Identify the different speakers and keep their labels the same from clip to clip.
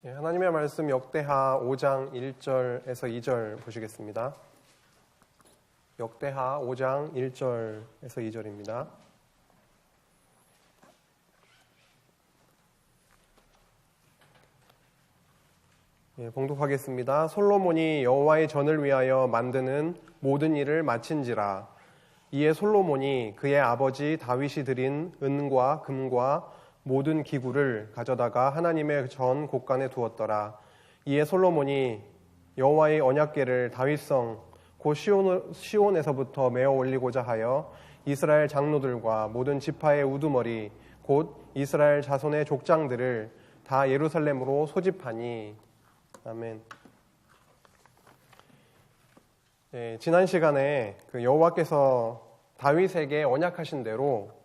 Speaker 1: 하나님의 말씀 역대하 5장 1절에서 2절 보시겠습니다. 역대하 5장 1절에서 2절입니다. 봉독하겠습니다. 솔로몬이 여호와의 전을 위하여 만드는 모든 일을 마친지라. 이에 솔로몬이 그의 아버지 다윗이 드린 은과 금과 모든 기구를 가져다가 하나님의 전 곳간에 두었더라. 이에 솔로몬이 여호와의 언약궤를 다윗성 곧 시온에서부터 메어 올리고자 하여 이스라엘 장로들과 모든 지파의 우두머리 곧 이스라엘 자손의 족장들을 다 예루살렘으로 소집하니. 아멘. 지난 시간에 여호와께서 다윗에게 언약하신 대로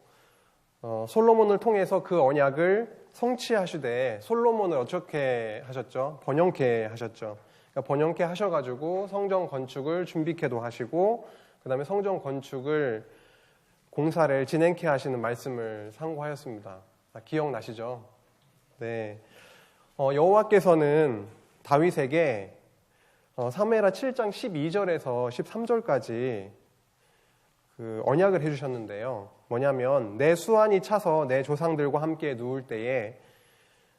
Speaker 1: 솔로몬을 통해서 그 언약을 성취하시되 솔로몬을 어떻게 하셨죠? 번영케 하셨죠. 그러니까 번영케 하셔가지고 성전 건축을 준비케도 하시고 그 다음에 성전 건축을 공사를 진행케 하시는 말씀을 상고하였습니다. 기억나시죠? 네. 여호와께서는 다윗에게 사무엘하 7장 12절에서 13절까지 그 언약을 해주셨는데요. 뭐냐면 내 수완이 차서 내 조상들과 함께 누울 때에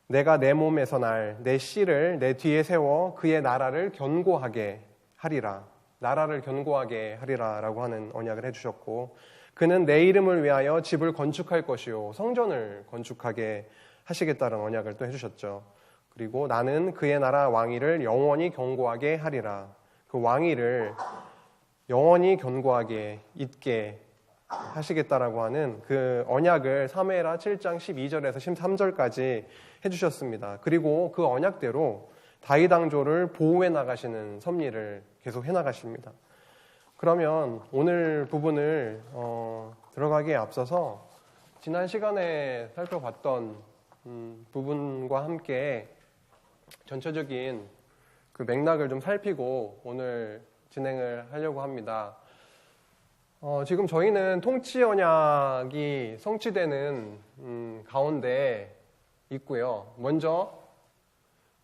Speaker 1: 내가 내 몸에서 날 내 씨를 내 뒤에 세워 그의 나라를 견고하게 하리라. 나라를 견고하게 하리라 라고 하는 언약을 해주셨고, 그는 내 이름을 위하여 집을 건축할 것이요 성전을 건축하게 하시겠다는 언약을 또 해주셨죠. 그리고 나는 그의 나라 왕위를 영원히 견고하게 하리라. 그 왕위를 영원히 견고하게 있게 하시겠다라고 하는 그 언약을 사무엘하 7장 12절에서 13절까지 해주셨습니다. 그리고 그 언약대로 다윗 왕조를 보호해 나가시는 섭리를 계속 해나가십니다. 그러면 오늘 부분을 들어가기에 앞서서 지난 시간에 살펴봤던 부분과 함께 전체적인 그 맥락을 좀 살피고 오늘 진행을 하려고 합니다. 지금 저희는 통치 언약이 성취되는 가운데 있고요. 먼저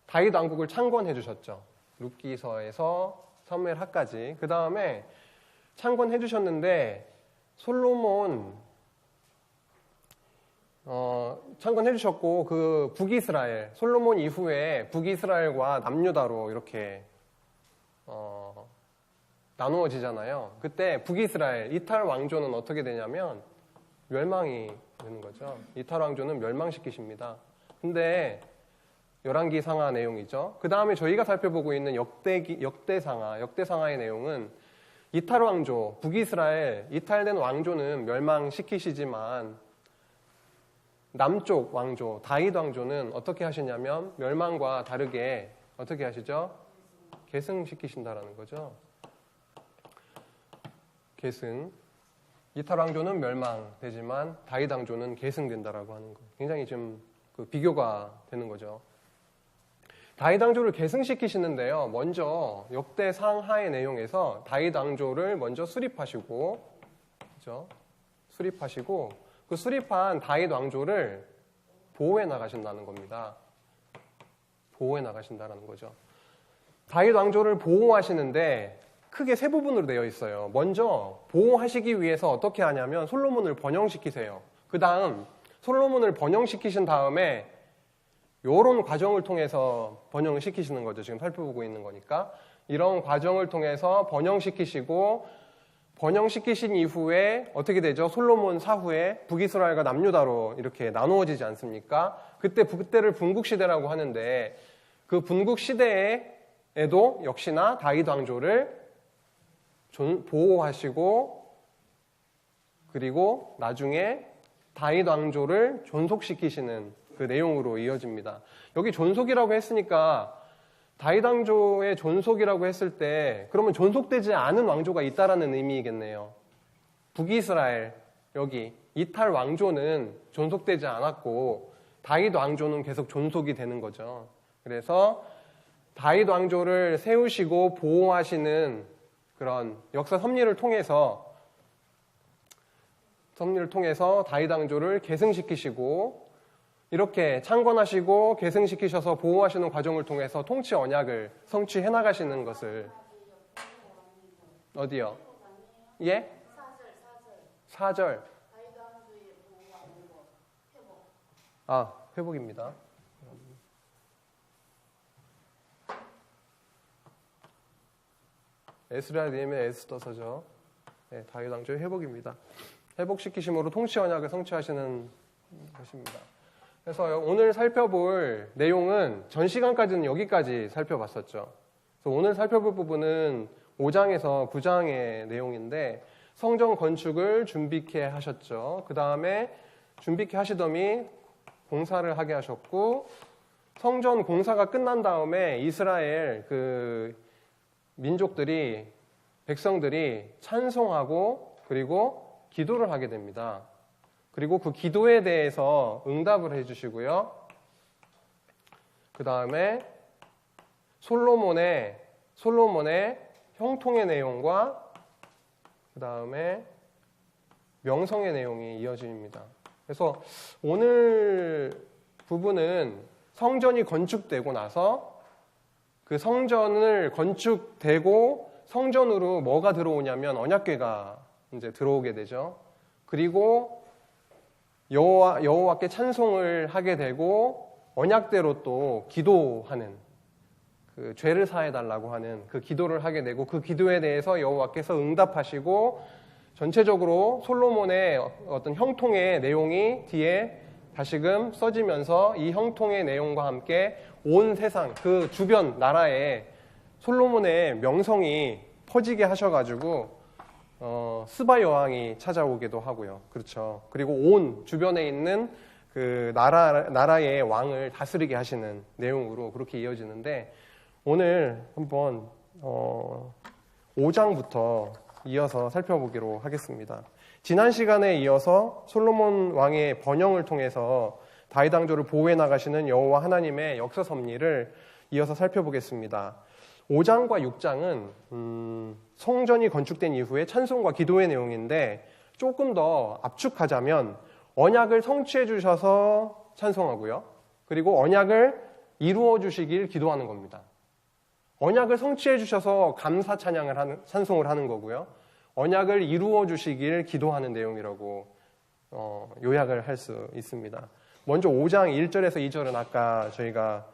Speaker 1: 다윗 왕국을 창건해 주셨죠. 룻기서에서 사무엘하까지. 그 다음에 창건해 주셨는데 솔로몬 창건해 주셨고 그 북이스라엘 솔로몬 이후에 북이스라엘과 남유다로 이렇게 나누어지잖아요. 그때 북이스라엘 이탈 왕조는 어떻게 되냐면 멸망이 되는 거죠. 이탈 왕조는 멸망시키십니다. 근데 열왕기상하 내용이죠. 그 다음에 저희가 살펴보고 있는 역대상하의 내용은 이탈 왕조, 북이스라엘 이탈된 왕조는 멸망시키시지만 남쪽 왕조, 다윗 왕조는 어떻게 하시냐면 멸망과 다르게 어떻게 하시죠? 계승시키신다라는 거죠. 계승. 이탈 왕조는 멸망되지만 다윗 왕조는 계승된다라고 하는 거. 굉장히 좀 그 비교가 되는 거죠. 다윗 왕조를 계승시키시는데요. 먼저 역대상하의 내용에서 다윗 왕조를 먼저 수립하시고, 그렇죠? 수립하시고 그 수립한 다윗 왕조를 보호해 나가신다는 겁니다. 보호해 나가신다는 거죠. 다윗 왕조를 보호하시는데 크게 세 부분으로 되어 있어요. 먼저 보호하시기 위해서 어떻게 하냐면 솔로몬을 번영시키세요. 그 다음 솔로몬을 번영시키신 다음에 이런 과정을 통해서 번영을 시키시는 거죠. 지금 살펴보고 있는 거니까. 이런 과정을 통해서 번영시키시고 번영시키신 이후에 어떻게 되죠? 솔로몬 사후에 북이스라엘과 남유다로 이렇게 나누어지지 않습니까? 그때를 분국시대라고 하는데 그 분국시대에도 역시나 다윗 왕조를 보호하시고 그리고 나중에 다윗 왕조를 존속시키시는 그 내용으로 이어집니다. 여기 존속이라고 했으니까 다윗 왕조의 존속이라고 했을 때 그러면 존속되지 않은 왕조가 있다라는 의미이겠네요. 북이스라엘 여기 이탈 왕조는 존속되지 않았고 다윗 왕조는 계속 존속이 되는 거죠. 그래서 다윗 왕조를 세우시고 보호하시는 그런 역사 섭리를 통해서 다윗 왕조를 계승시키시고 이렇게 창건하시고 계승시키셔서 보호하시는 과정을 통해서 통치 언약을 성취해 나가시는 것을 어디요? 예? 4절. 아, 회복입니다. 에스라님의 에스더서죠. 네, 다윗 왕조의 회복입니다. 회복시키심으로 통치 언약을 성취하시는 것입니다. 그래서 오늘 살펴볼 내용은 전 시간까지는 여기까지 살펴봤었죠. 그래서 오늘 살펴볼 부분은 5장에서 9장의 내용인데 성전 건축을 준비케 하셨죠. 그 다음에 준비케 하시더니 공사를 하게 하셨고 성전 공사가 끝난 다음에 이스라엘 그 민족들이 백성들이 찬송하고 그리고 기도를 하게 됩니다. 그리고 그 기도에 대해서 응답을 해주시고요. 그 다음에 솔로몬의 형통의 내용과 그 다음에 명성의 내용이 이어집니다. 그래서 오늘 부분은 성전이 건축되고 나서 그 성전을 건축되고 성전으로 뭐가 들어오냐면 언약궤가 이제 들어오게 되죠. 그리고 여호와께 찬송을 하게 되고 언약대로 또 기도하는 그 죄를 사해 달라고 하는 그 기도를 하게 되고 그 기도에 대해서 여호와께서 응답하시고 전체적으로 솔로몬의 어떤 형통의 내용이 뒤에 다시금 써지면서 이 형통의 내용과 함께 온 세상 그 주변 나라에 솔로몬의 명성이 퍼지게 하셔가지고 스바 여왕이 찾아오기도 하고요. 그렇죠. 그리고 온 주변에 있는 그 나라의 왕을 다스리게 하시는 내용으로 그렇게 이어지는데 오늘 한번 5장부터 이어서 살펴보기로 하겠습니다. 지난 시간에 이어서 솔로몬 왕의 번영을 통해서 다윗 왕조를 보호해 나가시는 여호와 하나님의 역사 섭리를 이어서 살펴보겠습니다. 5장과 6장은 성전이 건축된 이후에 찬송과 기도의 내용인데 조금 더 압축하자면 언약을 성취해 주셔서 찬송하고요. 그리고 언약을 이루어 주시길 기도하는 겁니다. 언약을 성취해 주셔서 감사 찬송을 하는 거고요. 언약을 이루어 주시길 기도하는 내용이라고 요약을 할 수 있습니다. 먼저 5장 1절에서 2절은 아까 저희가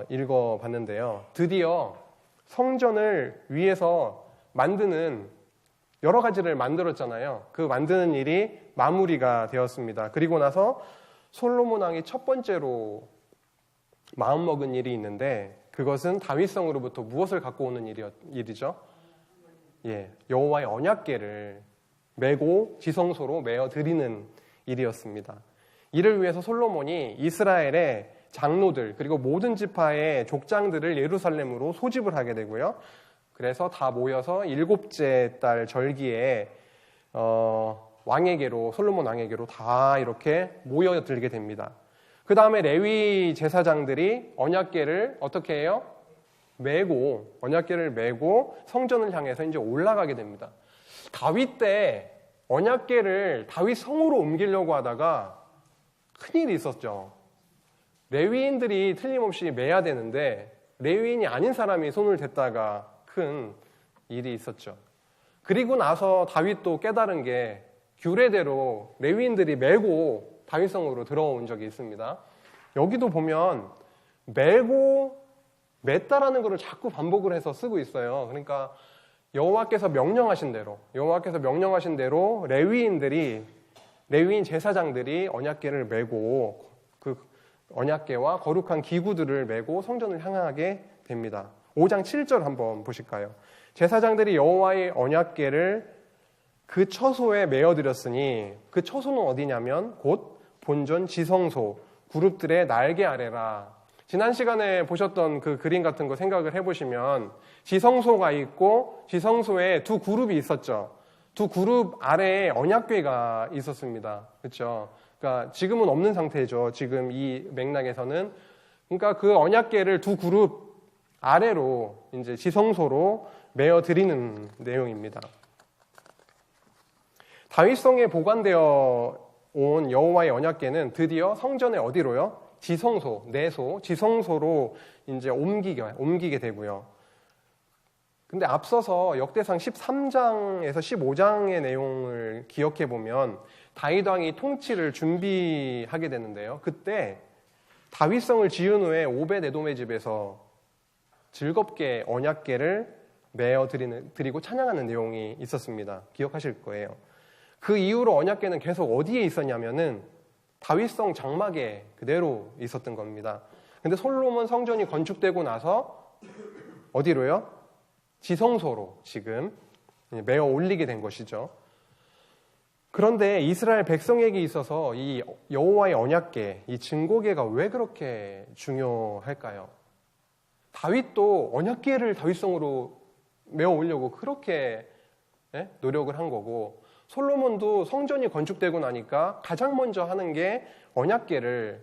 Speaker 1: 읽어봤는데요. 드디어 성전을 위해서 만드는 여러 가지를 만들었잖아요. 그 만드는 일이 마무리가 되었습니다. 그리고 나서 솔로몬 왕이 첫 번째로 마음먹은 일이 있는데 그것은 다윗성으로부터 무엇을 갖고 오는 일이죠? 여호와의 언약궤를 메고 지성소로 메어 드리는 일이었습니다. 이를 위해서 솔로몬이 이스라엘의 장로들 그리고 모든 지파의 족장들을 예루살렘으로 소집을 하게 되고요. 그래서 다 모여서 7째 달 절기에 왕에게로 솔로몬 왕에게로 다 이렇게 모여들게 됩니다. 그 다음에 레위 제사장들이 언약궤를 어떻게 해요? 언약궤를 메고 성전을 향해서 이제 올라가게 됩니다. 다윗 때 언약궤를 다윗 성으로 옮기려고 하다가 큰일이 있었죠. 레위인들이 틀림없이 메야 되는데 레위인이 아닌 사람이 손을 댔다가 큰 일이 있었죠. 그리고 나서 다윗도 깨달은 게 규례대로 레위인들이 메고 다윗성으로 들어온 적이 있습니다. 여기도 보면 맸다라는 것을 자꾸 반복을 해서 쓰고 있어요. 그러니까 여호와께서 명령하신 대로 레위인 제사장들이 언약궤를 메고 그 언약궤와 거룩한 기구들을 메고 성전을 향하게 됩니다. 5장 7절 한번 보실까요? 제사장들이 여호와의 언약궤를 그 처소에 메어드렸으니 그 처소는 어디냐면 곧 본전 지성소 그룹들의 날개 아래라. 지난 시간에 보셨던 그 그림 같은 거 생각을 해보시면 지성소가 있고 지성소에 두 그룹이 있었죠. 두 그룹 아래에 언약궤가 있었습니다. 그렇죠? 그러니까 지금은 없는 상태죠. 지금 이 맥락에서는. 그러니까 그 언약궤를 두 그룹 아래로 이제 지성소로 메어 드리는 내용입니다. 다윗성에 보관되어 온 여호와의 언약궤는 드디어 성전의 어디로요? 지성소, 내소, 지성소로 이제 옮기게 되고요. 근데 앞서서 역대상 13장에서 15장의 내용을 기억해 보면 다윗 왕이 통치를 준비하게 되는데요. 그때 다윗성을 지은 후에 오벳 에돔의 집에서 즐겁게 언약궤를 메어 드리고 찬양하는 내용이 있었습니다. 기억하실 거예요. 그 이후로 언약궤는 계속 어디에 있었냐면은 다윗성 장막에 그대로 있었던 겁니다. 근데 솔로몬 성전이 건축되고 나서 어디로요? 지성소로 지금 메어 올리게 된 것이죠. 그런데 이스라엘 백성에게 있어서 이 여호와의 언약궤, 이 증거궤가 왜 그렇게 중요할까요? 다윗도 언약궤를 다윗성으로 메어 올려고 그렇게 노력을 한 거고, 솔로몬도 성전이 건축되고 나니까 가장 먼저 하는 게 언약궤를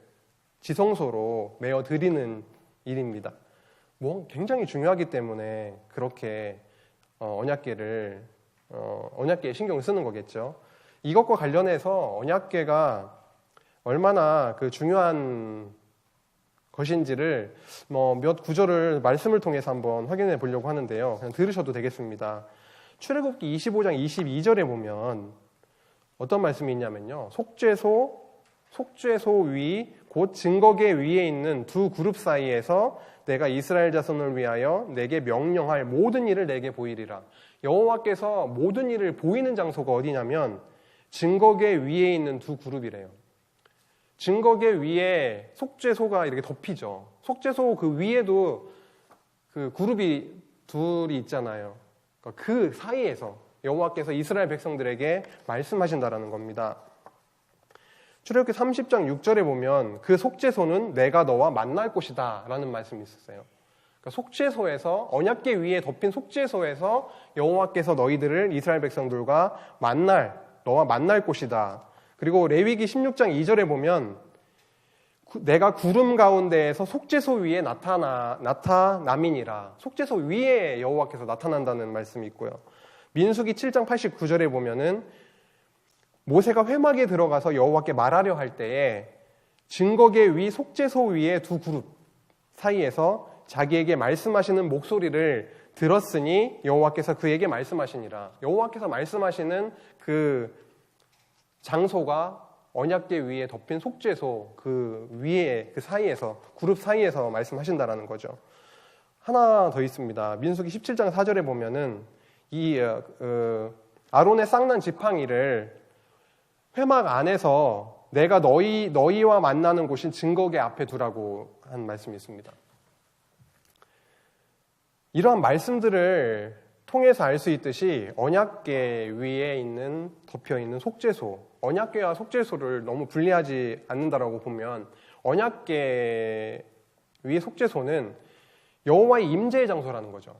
Speaker 1: 지성소로 메어 드리는 일입니다. 굉장히 중요하기 때문에 그렇게 언약궤에 신경을 쓰는 거겠죠. 이것과 관련해서 언약궤가 얼마나 그 중요한 것인지를 몇 구절을 말씀을 통해서 한번 확인해 보려고 하는데요. 그냥 들으셔도 되겠습니다. 출애굽기 25장 22절에 보면 어떤 말씀이 있냐면요. 속죄소 위 곧 증거궤 위에 있는 두 그룹 사이에서 내가 이스라엘 자손을 위하여 내게 명령할 모든 일을 내게 보이리라. 여호와께서 모든 일을 보이는 장소가 어디냐면 증거궤 위에 있는 두 그룹이래요. 증거궤 위에 속죄소가 이렇게 덮이죠. 속죄소 그 위에도 그 그룹이 둘이 있잖아요. 그 사이에서 여호와께서 이스라엘 백성들에게 말씀하신다라는 겁니다. 출애굽기 30장 6절에 보면 그 속죄소는 내가 너와 만날 곳이다 라는 말씀이 있었어요. 그러니까 속죄소에서, 언약궤 위에 덮인 속죄소에서 여호와께서 너희들을 이스라엘 백성들과 너와 만날 곳이다. 그리고 레위기 16장 2절에 보면 내가 구름 가운데에서 속죄소 위에 나타남이니라. 속죄소 위에 여호와께서 나타난다는 말씀이 있고요. 민수기 7장 89절에 보면은 모세가 회막에 들어가서 여호와께 말하려 할 때에 증거궤 위 속죄소 위에 두 그룹 사이에서 자기에게 말씀하시는 목소리를 들었으니 여호와께서 그에게 말씀하시니라. 여호와께서 말씀하시는 그 장소가 언약궤 위에 덮인 속죄소 그 위에 그 사이에서 그룹 사이에서 말씀하신다라는 거죠. 하나 더 있습니다. 민수기 17장 4절에 보면은 이 아론의 쌍난 지팡이를 회막 안에서 내가 너희와 만나는 곳인 증거궤 앞에 두라고 한 말씀이 있습니다. 이러한 말씀들을 통해서 알 수 있듯이 언약궤 위에 덮여 있는 속죄소, 언약궤와 속죄소를 너무 분리하지 않는다라고 보면 언약궤 위의 속죄소는 여호와의 임재의 장소라는 거죠.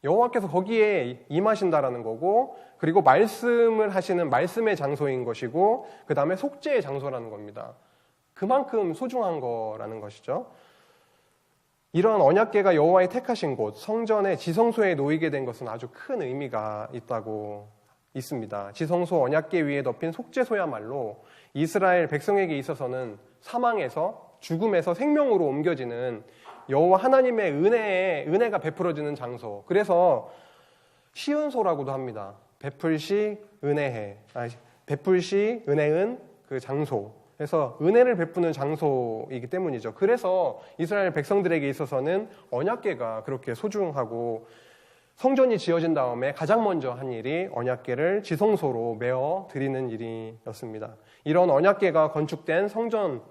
Speaker 1: 여호와께서 거기에 임하신다라는 거고, 그리고 말씀을 하시는 말씀의 장소인 것이고, 그 다음에 속죄의 장소라는 겁니다. 그만큼 소중한 거라는 것이죠. 이러한 언약궤가 여호와의 택하신 곳, 성전의 지성소에 놓이게 된 것은 아주 큰 의미가 있습니다. 지성소 언약궤 위에 덮인 속죄소야말로 이스라엘 백성에게 있어서는 사망에서, 죽음에서 생명으로 옮겨지는 여호와 하나님의 은혜가 베풀어지는 장소. 그래서 시은소라고도 합니다. 베풀시 은혜은 그 장소. 그래서 은혜를 베푸는 장소이기 때문이죠. 그래서 이스라엘 백성들에게 있어서는 언약궤가 그렇게 소중하고, 성전이 지어진 다음에 가장 먼저 한 일이 언약궤를 지성소로 메어 드리는 일이었습니다. 이런 언약궤가 건축된 성전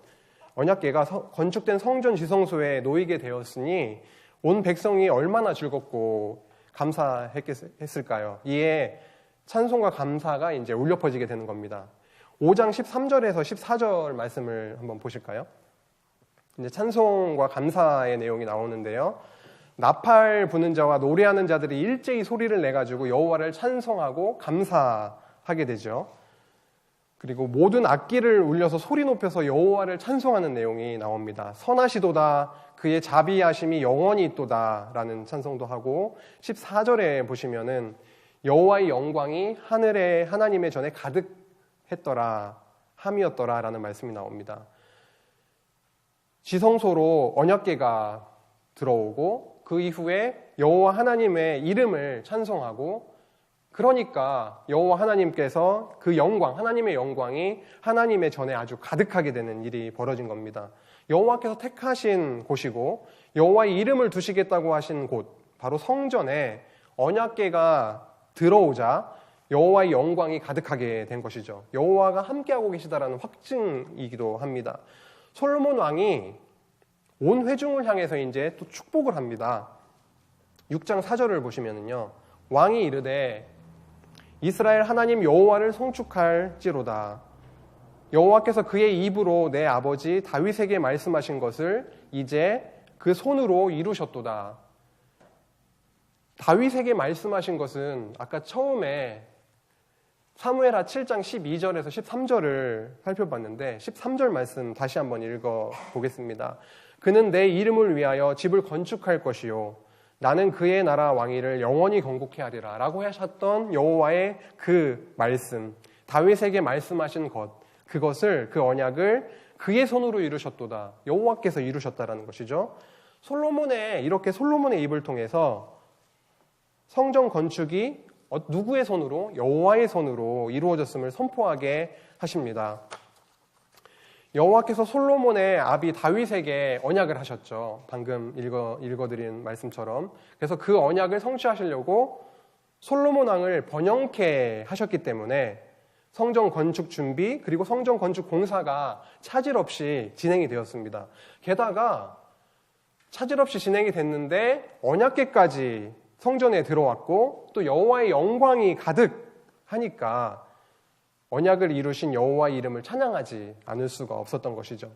Speaker 1: 지성소에 놓이게 되었으니 온 백성이 얼마나 즐겁고 감사했을까요? 이에 찬송과 감사가 이제 울려 퍼지게 되는 겁니다. 5장 13절에서 14절 말씀을 한번 보실까요? 이제 찬송과 감사의 내용이 나오는데요. 나팔 부는 자와 노래하는 자들이 일제히 소리를 내가지고 여호와를 찬송하고 감사하게 되죠. 그리고 모든 악기를 울려서 소리 높여서 여호와를 찬송하는 내용이 나옵니다. 선하시도다, 그의 자비하심이 영원히 있도다 라는 찬송도 하고, 14절에 보시면은 여호와의 영광이 하늘에 하나님의 전에 가득했더라. 함이었더라라는 말씀이 나옵니다. 지성소로 언약궤가 들어오고 그 이후에 여호와 하나님의 이름을 찬송하고, 그러니까 여호와 하나님께서 그 영광, 하나님의 영광이 하나님의 전에 아주 가득하게 되는 일이 벌어진 겁니다. 여호와께서 택하신 곳이고 여호와의 이름을 두시겠다고 하신 곳, 바로 성전에 언약궤가 들어오자 여호와의 영광이 가득하게 된 것이죠. 여호와가 함께하고 계시다라는 확증이기도 합니다. 솔로몬 왕이 온 회중을 향해서 이제 또 축복을 합니다. 6장 4절을 보시면은요, 왕이 이르되 이스라엘 하나님 여호와를 송축할지로다. 여호와께서 그의 입으로 내 아버지 다윗에게 말씀하신 것을 이제 그 손으로 이루셨도다. 다윗에게 말씀하신 것은 아까 처음에 사무엘하 7장 12절에서 13절을 살펴봤는데 13절 말씀 다시 한번 읽어보겠습니다. 그는 내 이름을 위하여 집을 건축할 것이요 나는 그의 나라 왕위를 영원히 건국케 하리라 라고 하셨던 여호와의 그 말씀, 다윗에게 말씀하신 것, 그것을, 그 언약을 그의 손으로 이루셨도다. 여호와께서 이루셨다라는 것이죠. 이렇게 솔로몬의 입을 통해서 성전 건축이 누구의 손으로? 여호와의 손으로 이루어졌음을 선포하게 하십니다. 여호와께서 솔로몬의 아비 다윗에게 언약을 하셨죠. 방금 읽어드린 말씀처럼. 그래서 그 언약을 성취하시려고 솔로몬 왕을 번영케 하셨기 때문에 성전 건축 준비 그리고 성전 건축 공사가 차질 없이 진행이 되었습니다. 게다가 차질 없이 진행이 됐는데 언약궤까지 성전에 들어왔고 또 여호와의 영광이 가득하니까 언약을 이루신 여호와의 이름을 찬양하지 않을 수가 없었던 것이죠.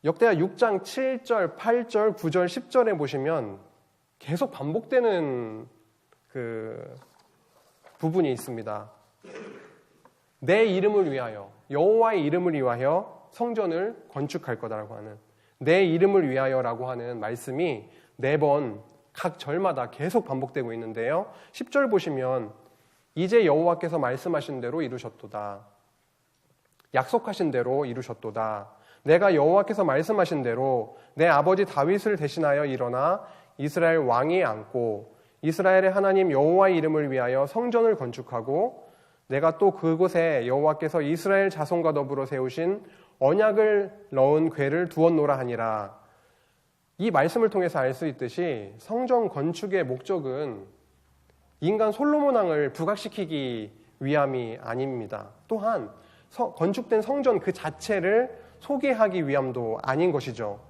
Speaker 1: 역대하 6장 7절, 8절, 9절, 10절에 보시면 계속 반복되는 그 부분이 있습니다. 내 이름을 위하여, 여호와의 이름을 위하여 성전을 건축할 거다라고 하는, 내 이름을 위하여라고 하는 말씀이 4번 각 절마다 계속 반복되고 있는데요. 10절 보시면 이제 여호와께서 말씀하신 대로 이루셨도다. 약속하신 대로 이루셨도다. 내가 여호와께서 말씀하신 대로 내 아버지 다윗을 대신하여 일어나 이스라엘 왕위에 앉고 이스라엘의 하나님 여호와의 이름을 위하여 성전을 건축하고 내가 또 그곳에 여호와께서 이스라엘 자손과 더불어 세우신 언약을 넣은 궤를 두었노라 하니라. 이 말씀을 통해서 알 수 있듯이 성전 건축의 목적은 인간 솔로몬 왕을 부각시키기 위함이 아닙니다. 또한 건축된 성전 그 자체를 소개하기 위함도 아닌 것이죠.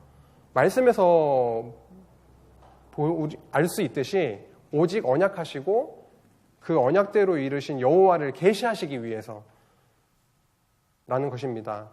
Speaker 1: 말씀에서 알 수 있듯이 오직 언약하시고 그 언약대로 이루신 여호와를 계시하시기 위해서 라는 것입니다.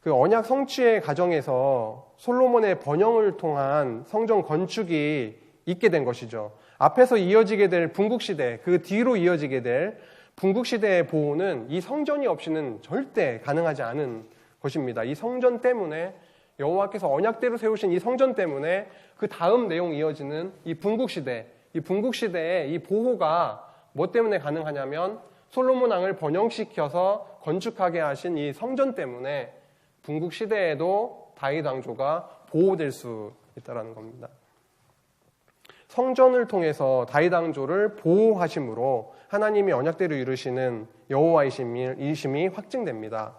Speaker 1: 그 언약 성취의 과정에서 솔로몬의 번영을 통한 성전 건축이 있게 된 것이죠. 앞에서 이어지게 될 분국시대, 그 뒤로 이어지게 될 분국시대의 보호는 이 성전이 없이는 절대 가능하지 않은 것입니다. 이 성전 때문에, 여호와께서 언약대로 세우신 이 성전 때문에 그 다음 내용 이어지는 이 분국시대, 이 분국시대의 이 보호가 뭐 때문에 가능하냐면 솔로몬 왕을 번영시켜서 건축하게 하신 이 성전 때문에 분국시대에도 다윗 왕조가 보호될 수 있다는 겁니다. 성전을 통해서 다윗 왕조를 보호하심으로 하나님이 언약대로 이루시는 여호와이심이 확증됩니다.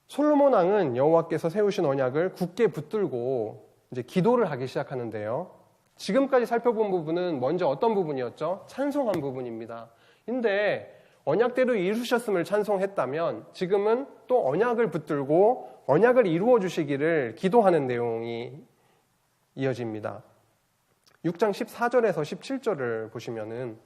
Speaker 1: 솔로몬 왕은 여호와께서 세우신 언약을 굳게 붙들고 이제 기도를 하기 시작하는데요. 지금까지 살펴본 부분은 먼저 어떤 부분이었죠? 찬송한 부분입니다. 근데 언약대로 이루셨음을 찬송했다면 지금은 또 언약을 붙들고 언약을 이루어 주시기를 기도하는 내용이 이어집니다. 6장 14절에서 17절을 보시면은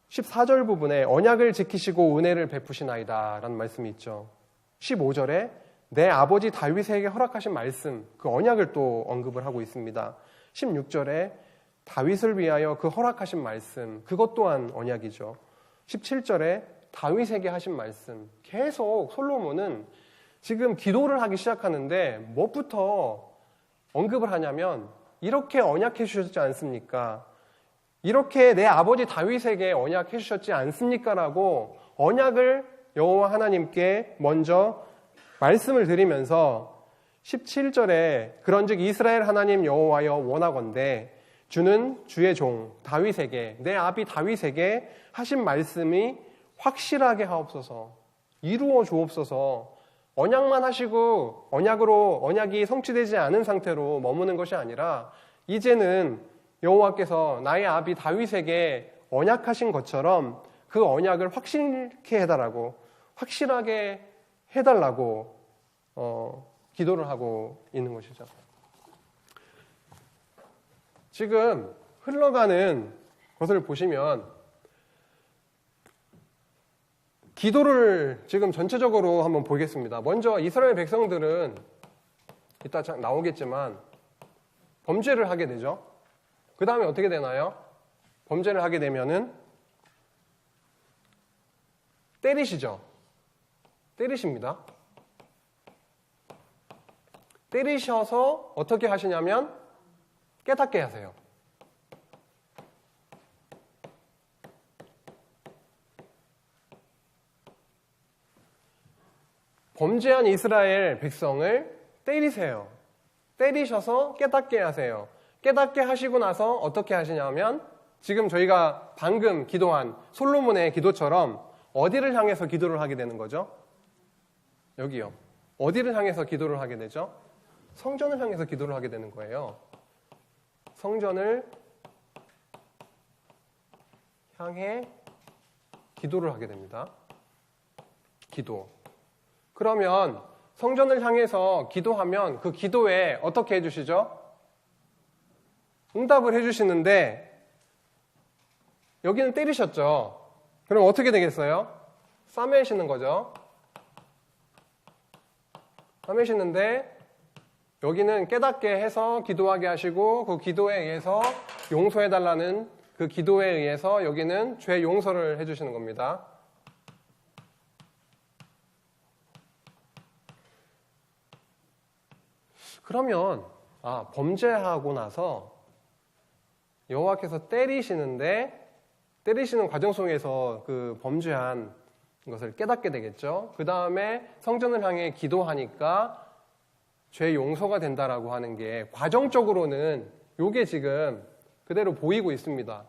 Speaker 1: 14절 부분에 언약을 지키시고 은혜를 베푸시나이다 라는 말씀이 있죠. 15절에 내 아버지 다윗에게 허락하신 말씀, 그 언약을 또 언급을 하고 있습니다. 16절에 다윗을 위하여 그 허락하신 말씀, 그것 또한 언약이죠. 17절에 다윗에게 하신 말씀, 계속 솔로몬은 지금 기도를 하기 시작하는데 무엇부터 언급을 하냐면 이렇게 언약해 주셨지 않습니까? 이렇게 내 아버지 다윗에게 언약해 주셨지 않습니까? 라고 언약을 여호와 하나님께 먼저 말씀을 드리면서 17절에 그런즉 이스라엘 하나님 여호와여 원하건대 주는 주의 종 다윗에게 내 아비 다윗에게 하신 말씀이 확실하게 하옵소서, 이루어 주옵소서. 언약만 하시고 언약이 성취되지 않은 상태로 머무는 것이 아니라 이제는 여호와께서 나의 아비 다윗에게 언약하신 것처럼 그 언약을 확실케 해달라고, 확실하게 해달라고 기도를 하고 있는 것이죠. 지금 흘러가는 것을 보시면 기도를 지금 전체적으로 한번 보겠습니다. 먼저 이스라엘 백성들은 이따 나오겠지만 범죄를 하게 되죠. 그 다음에 어떻게 되나요? 범죄를 하게 되면은 때리시죠. 때리십니다. 때리셔서 어떻게 하시냐면 깨닫게 하세요. 범죄한 이스라엘 백성을 때리세요. 때리셔서 깨닫게 하세요. 깨닫게 하시고 나서 어떻게 하시냐면 지금 저희가 방금 기도한 솔로몬의 기도처럼 어디를 향해서 기도를 하게 되는 거죠? 여기요. 어디를 향해서 기도를 하게 되죠? 성전을 향해서 기도를 하게 되는 거예요. 성전을 향해 기도를 하게 됩니다. 기도. 그러면 성전을 향해서 기도하면 그 기도에 어떻게 해주시죠? 응답을 해주시는데 여기는 때리셨죠? 그럼 어떻게 되겠어요? 싸매시는 거죠. 싸매시는데 여기는 깨닫게 해서 기도하게 하시고 그 기도에 의해서 용서해달라는 그 기도에 의해서 여기는 죄 용서를 해주시는 겁니다. 그러면 범죄하고 나서 여호와께서 때리시는데 때리시는 과정 속에서 그 범죄한 것을 깨닫게 되겠죠. 그 다음에 성전을 향해 기도하니까 죄 용서가 된다라고 하는 게 과정적으로는 이게 지금 그대로 보이고 있습니다.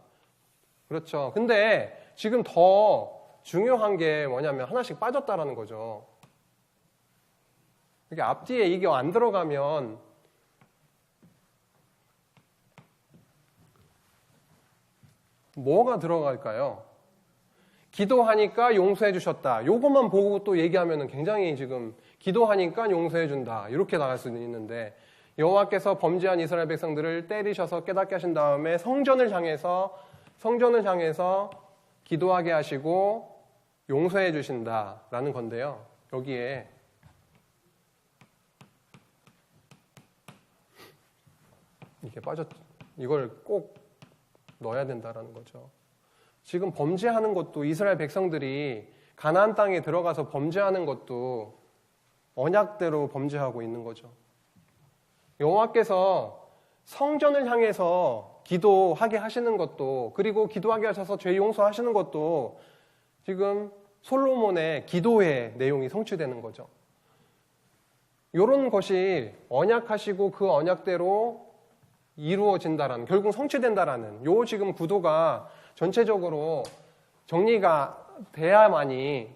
Speaker 1: 그렇죠. 근데 지금 더 중요한 게 뭐냐면 하나씩 빠졌다라는 거죠. 이게 앞뒤에 이게 안 들어가면 뭐가 들어갈까요? 기도하니까 용서해 주셨다. 요것만 보고 또 얘기하면 굉장히 지금 기도하니까 용서해 준다. 이렇게 나갈 수는 있는데 여호와께서 범죄한 이스라엘 백성들을 때리셔서 깨닫게 하신 다음에 성전을 향해서 기도하게 하시고 용서해 주신다라는 건데요. 여기에 이걸 꼭 넣어야 된다라는 거죠. 지금 범죄하는 것도 이스라엘 백성들이 가나안 땅에 들어가서 범죄하는 것도 언약대로 범죄하고 있는 거죠. 여호와께서 성전을 향해서 기도하게 하시는 것도 그리고 기도하게 하셔서 죄 용서하시는 것도 지금 솔로몬의 기도의 내용이 성취되는 거죠. 이런 것이 언약하시고 그 언약대로 이루어진다라는, 결국 성취된다라는 요 지금 구도가 전체적으로 정리가 돼야만이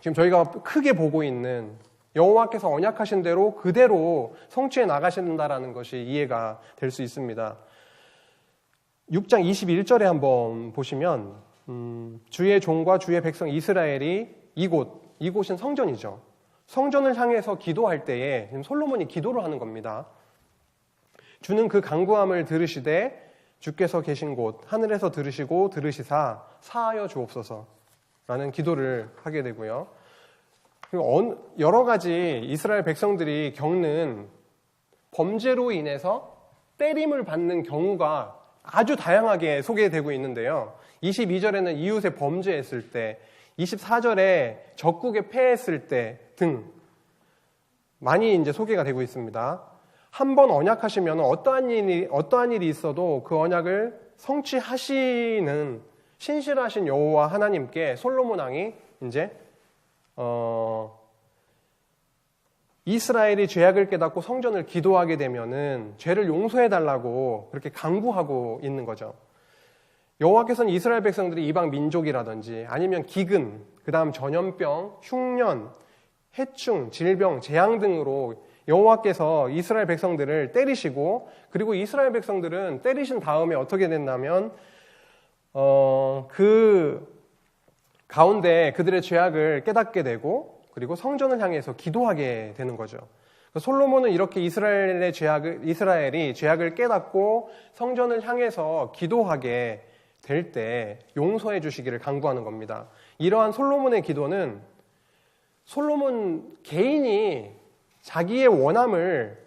Speaker 1: 지금 저희가 크게 보고 있는 여호와께서 언약하신 대로 그대로 성취해 나가신다라는 것이 이해가 될 수 있습니다. 6장 21절에 한번 보시면 주의 종과 주의 백성 이스라엘이 이곳은 성전이죠. 성전을 향해서 기도할 때에 지금 솔로몬이 기도를 하는 겁니다. 주는 그 간구함을 들으시되 주께서 계신 곳 하늘에서 들으시고 들으시사 사하여 주옵소서라는 기도를 하게 되고요. 그리고 여러 가지 이스라엘 백성들이 겪는 범죄로 인해서 때림을 받는 경우가 아주 다양하게 소개되고 있는데요. 22절에는 이웃에 범죄했을 때, 24절에 적국에 패했을 때 등 많이 이제 소개가 되고 있습니다. 한번 언약하시면 어떠한 일이 있어도 그 언약을 성취하시는 신실하신 여호와 하나님께 솔로몬 왕이 이제 이스라엘이 죄악을 깨닫고 성전을 기도하게 되면은 죄를 용서해 달라고 그렇게 간구하고 있는 거죠. 여호와께서는 이스라엘 백성들이 이방 민족이라든지 아니면 기근, 그다음 전염병, 흉년, 해충, 질병, 재앙 등으로 여호와께서 이스라엘 백성들을 때리시고, 그리고 이스라엘 백성들은 때리신 다음에 어떻게 됐냐면 그 가운데 그들의 죄악을 깨닫게 되고, 그리고 성전을 향해서 기도하게 되는 거죠. 솔로몬은 이렇게 이스라엘이 죄악을 깨닫고 성전을 향해서 기도하게 될 때 용서해 주시기를 간구하는 겁니다. 이러한 솔로몬의 기도는 솔로몬 개인이 자기의 원함을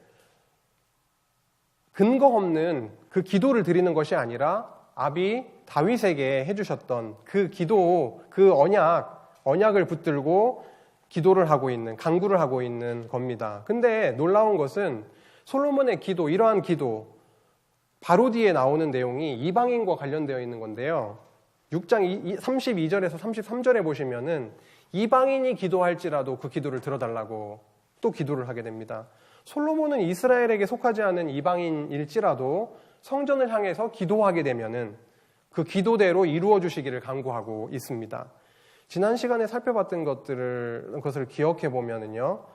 Speaker 1: 근거 없는 그 기도를 드리는 것이 아니라 아비 다윗에게 해주셨던 그 기도, 그 언약을 붙들고 기도를 하고 있는, 간구를 하고 있는 겁니다. 근데 놀라운 것은 솔로몬의 기도, 이러한 기도, 바로 뒤에 나오는 내용이 이방인과 관련되어 있는 건데요. 6장 32절에서 33절에 보시면은 이방인이 기도할지라도 그 기도를 들어달라고 또 기도를 하게 됩니다. 솔로몬은 이스라엘에게 속하지 않은 이방인일지라도 성전을 향해서 기도하게 되면은 그 기도대로 이루어 주시기를 간구하고 있습니다. 지난 시간에 살펴봤던 것을 기억해 보면은요,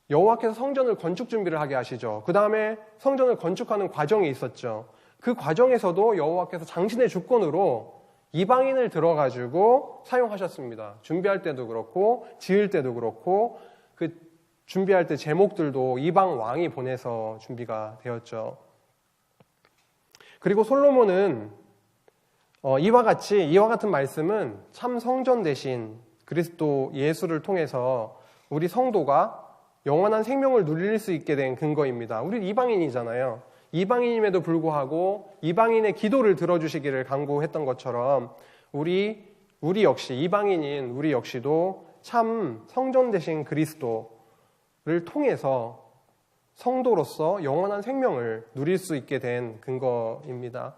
Speaker 1: 여호와께서 성전을 건축 준비를 하게 하시죠. 그 다음에 성전을 건축하는 과정이 있었죠. 그 과정에서도 여호와께서 당신의 주권으로 이방인을 들어가지고 사용하셨습니다. 준비할 때도 그렇고 지을 때도 그렇고 그 준비할 때 제목들도 이방 왕이 보내서 준비가 되었죠. 그리고 솔로몬은 이와 같은 말씀은 참 성전 대신 그리스도 예수를 통해서 우리 성도가 영원한 생명을 누릴 수 있게 된 근거입니다. 우리 이방인이잖아요. 이방인임에도 불구하고 이방인의 기도를 들어주시기를 간구했던 것처럼 우리 역시, 이방인인 우리 역시도 참 성전 대신 그리스도를 통해서 성도로서 영원한 생명을 누릴 수 있게 된 근거입니다.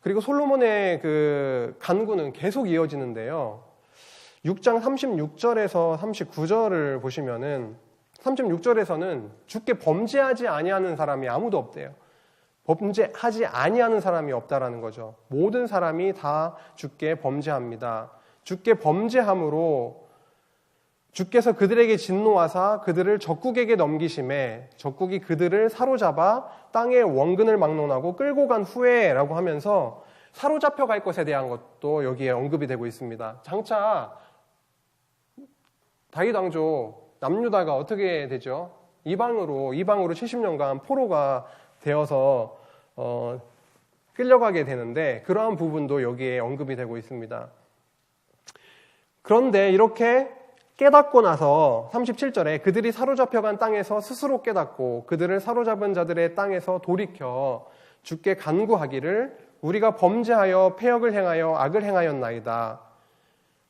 Speaker 1: 그리고 솔로몬의 그 간구는 계속 이어지는데요. 6장 36절에서 39절을 보시면은 36절에서는 주께 범죄하지 아니하는 사람이 아무도 없대요. 범죄하지 아니하는 사람이 없다라는 거죠. 모든 사람이 다 주께 범죄합니다. 주께 범죄함으로 주께서 그들에게 진노하사 그들을 적국에게 넘기심에 적국이 그들을 사로잡아 땅의 원근을 막론하고 끌고 간 후에라고 하면서 사로잡혀 갈 것에 대한 것도 여기에 언급이 되고 있습니다. 장차 다윗 왕조 남유다가 어떻게 되죠? 이방으로 70년간 포로가 되어서 끌려가게 되는데 그러한 부분도 여기에 언급이 되고 있습니다. 그런데 이렇게 깨닫고 나서 37절에 그들이 사로잡혀간 땅에서 스스로 깨닫고 그들을 사로잡은 자들의 땅에서 돌이켜 주께 간구하기를 우리가 범죄하여 패역을 행하여 악을 행하였나이다.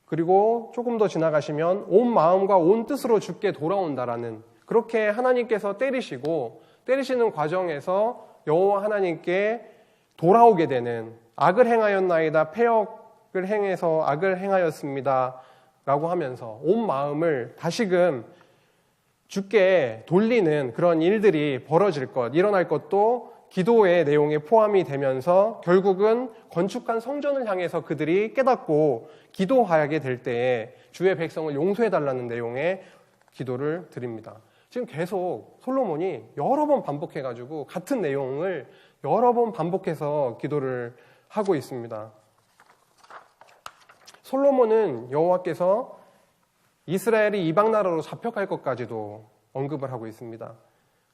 Speaker 1: 그리고 조금 더 지나가시면 온 마음과 온 뜻으로 주께 돌아온다라는, 그렇게 하나님께서 때리시는 과정에서 여호와 하나님께 돌아오게 되는, 악을 행하였나이다, 패역을 행해서 악을 행하였습니다 라고 하면서 온 마음을 다시금 주께 돌리는 그런 일들이 일어날 것도 기도의 내용에 포함이 되면서 결국은 건축한 성전을 향해서 그들이 깨닫고 기도하게 될 때에 주의 백성을 용서해달라는 내용의 기도를 드립니다. 지금 계속 솔로몬이 여러 번 반복해가지고 같은 내용을 여러 번 반복해서 기도를 하고 있습니다. 솔로몬은 여호와께서 이스라엘이 이방 나라로 잡혀갈 것까지도 언급을 하고 있습니다.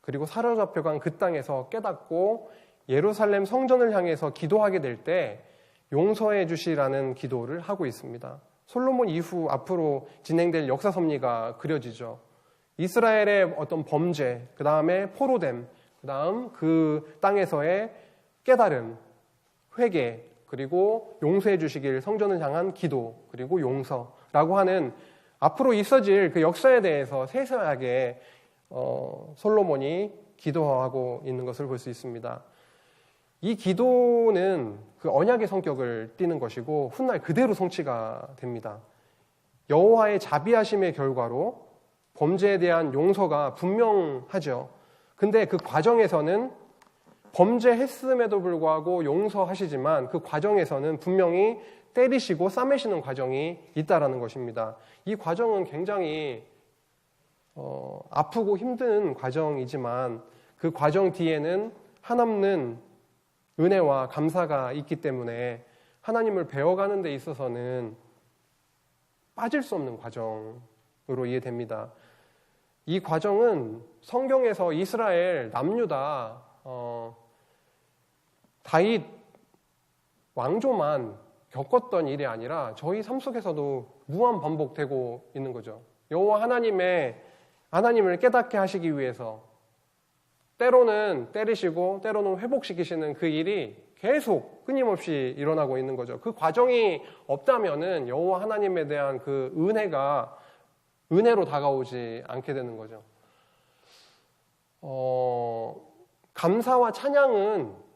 Speaker 1: 그리고 사로잡혀간 그 땅에서 깨닫고 예루살렘 성전을 향해서 기도하게 될 때 용서해 주시라는 기도를 하고 있습니다. 솔로몬 이후 앞으로 진행될 역사 섭리가 그려지죠. 이스라엘의 어떤 범죄, 그 다음에 포로됨, 그 다음 그 땅에서의 깨달음, 회개, 그리고 용서해 주시길 성전을 향한 기도, 그리고 용서라고 하는 앞으로 있어질 그 역사에 대해서 세세하게 솔로몬이 기도하고 있는 것을 볼 수 있습니다. 이 기도는 그 언약의 성격을 띠는 것이고 훗날 그대로 성취가 됩니다. 여호와의 자비하심의 결과로 범죄에 대한 용서가 분명하죠. 근데 그 과정에서는 범죄했음에도 불구하고 용서하시지만 그 과정에서는 분명히 때리시고 싸매시는 과정이 있다라는 것입니다. 이 과정은 굉장히 아프고 힘든 과정이지만 그 과정 뒤에는 한없는 은혜와 감사가 있기 때문에 하나님을 배워가는 데 있어서는 빠질 수 없는 과정으로 이해됩니다. 이 과정은 성경에서 이스라엘 남유다 다윗 왕조만 겪었던 일이 아니라 저희 삶 속에서도 무한 반복되고 있는 거죠. 여호와 하나님을 깨닫게 하시기 위해서 때로는 때리시고 때로는 회복시키시는 그 일이 계속 끊임없이 일어나고 있는 거죠. 그 과정이 없다면은 여호와 하나님에 대한 그 은혜가 은혜로 다가오지 않게 되는 거죠. 감사와 찬양은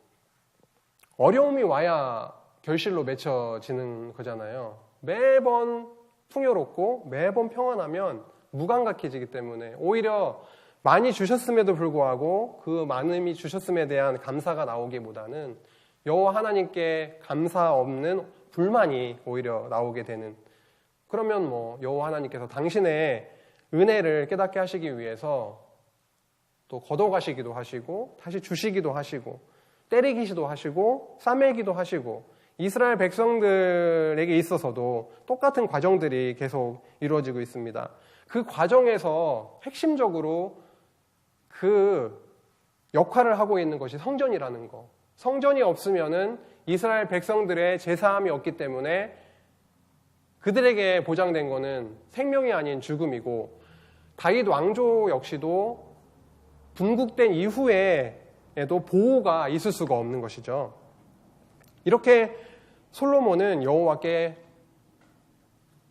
Speaker 1: 어려움이 와야 결실로 맺혀지는 거잖아요. 매번 풍요롭고 매번 평안하면 무감각해지기 때문에 오히려 많이 주셨음에도 불구하고 그 많음이 주셨음에 대한 감사가 나오기보다는 여호와 하나님께 감사 없는 불만이 오히려 나오게 되는, 그러면 여호와 하나님께서 당신의 은혜를 깨닫게 하시기 위해서 또 걷어가시기도 하시고 다시 주시기도 하시고 때리기도 하시고 싸매기도 하시고 이스라엘 백성들에게 있어서도 똑같은 과정들이 계속 이루어지고 있습니다. 그 과정에서 핵심적으로 그 역할을 하고 있는 것이 성전이라는 거. 성전이 없으면은 이스라엘 백성들의 제사함이 없기 때문에 그들에게 보장된 것은 생명이 아닌 죽음이고, 다윗 왕조 역시도 분국된 이후에도 보호가 있을 수가 없는 것이죠. 이렇게 솔로몬은 여호와께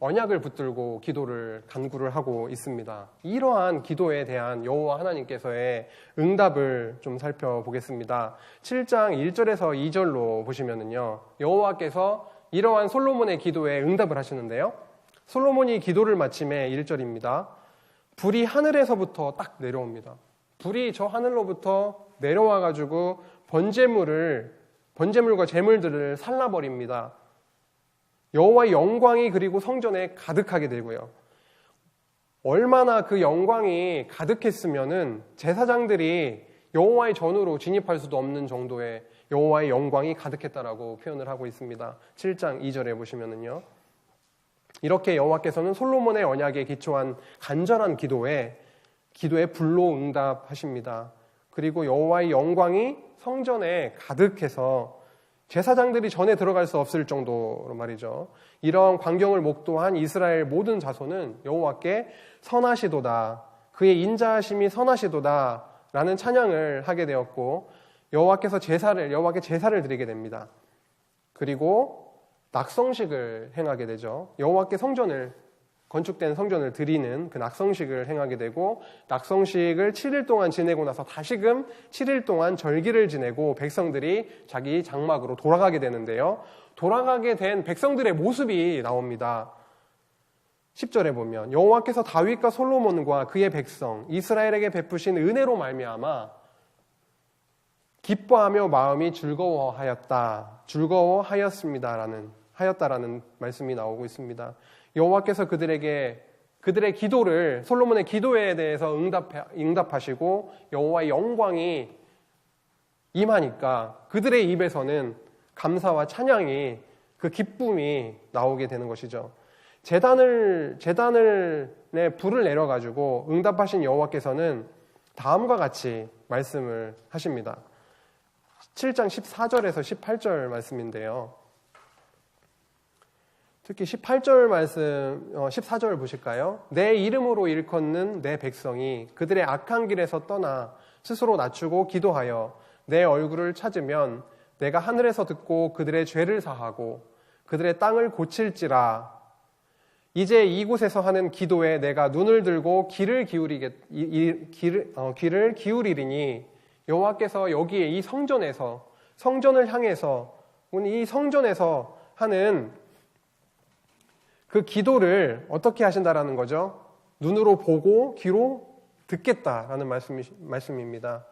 Speaker 1: 언약을 붙들고 기도를 간구를 하고 있습니다. 이러한 기도에 대한 여호와 하나님께서의 응답을 좀 살펴보겠습니다. 7장 1절에서 2절로 보시면은요, 여호와께서 이러한 솔로몬의 기도에 응답을 하시는데요, 솔로몬이 기도를 마침에 1절입니다. 불이 하늘에서부터 딱 내려옵니다. 불이 저 하늘로부터 내려와가지고 번제물과 제물들을 살라버립니다. 여호와의 영광이 그리고 성전에 가득하게 되고요. 얼마나 그 영광이 가득했으면은 제사장들이 여호와의 전으로 진입할 수도 없는 정도의 여호와의 영광이 가득했다라고 표현을 하고 있습니다. 7장 2절에 보시면은요, 이렇게 여호와께서는 솔로몬의 언약에 기초한 간절한 기도에 불로 응답하십니다. 그리고 여호와의 영광이 성전에 가득해서 제사장들이 전에 들어갈 수 없을 정도로 말이죠. 이런 광경을 목도한 이스라엘 모든 자손은 여호와께 선하시도다, 그의 인자하심이 선하시도다 라는 찬양을 하게 되었고, 여호와께 제사를 드리게 됩니다. 그리고 낙성식을 행하게 되죠. 여호와께 건축된 성전을 드리는 그 낙성식을 행하게 되고, 낙성식을 7일 동안 지내고 나서 다시금 7일 동안 절기를 지내고 백성들이 자기 장막으로 돌아가게 되는데요, 돌아가게 된 백성들의 모습이 나옵니다. 10절에 보면 여호와께서 다윗과 솔로몬과 그의 백성 이스라엘에게 베푸신 은혜로 말미암아 기뻐하며 마음이 하였다라는 말씀이 나오고 있습니다. 여호와께서 그들의 기도를, 솔로몬의 기도에 대해서 응답하시고 여호와의 영광이 임하니까 그들의 입에서는 감사와 찬양이, 그 기쁨이 나오게 되는 것이죠. 제단에 불을 내려가지고 응답하신 여호와께서는 다음과 같이 말씀을 하십니다. 7장 14절에서 18절 말씀인데요, 특히 18절 말씀, 14절 보실까요? 내 이름으로 일컫는 내 백성이 그들의 악한 길에서 떠나 스스로 낮추고 기도하여 내 얼굴을 찾으면 내가 하늘에서 듣고 그들의 죄를 사하고 그들의 땅을 고칠지라. 이제 이곳에서 하는 기도에 내가 눈을 들고 귀를 기울이리니, 여호와께서 여기에 이 성전에서 성전을 향해서, 이 성전에서 하는 그 기도를 어떻게 하신다라는 거죠? 눈으로 보고 귀로 듣겠다라는 말씀입니다.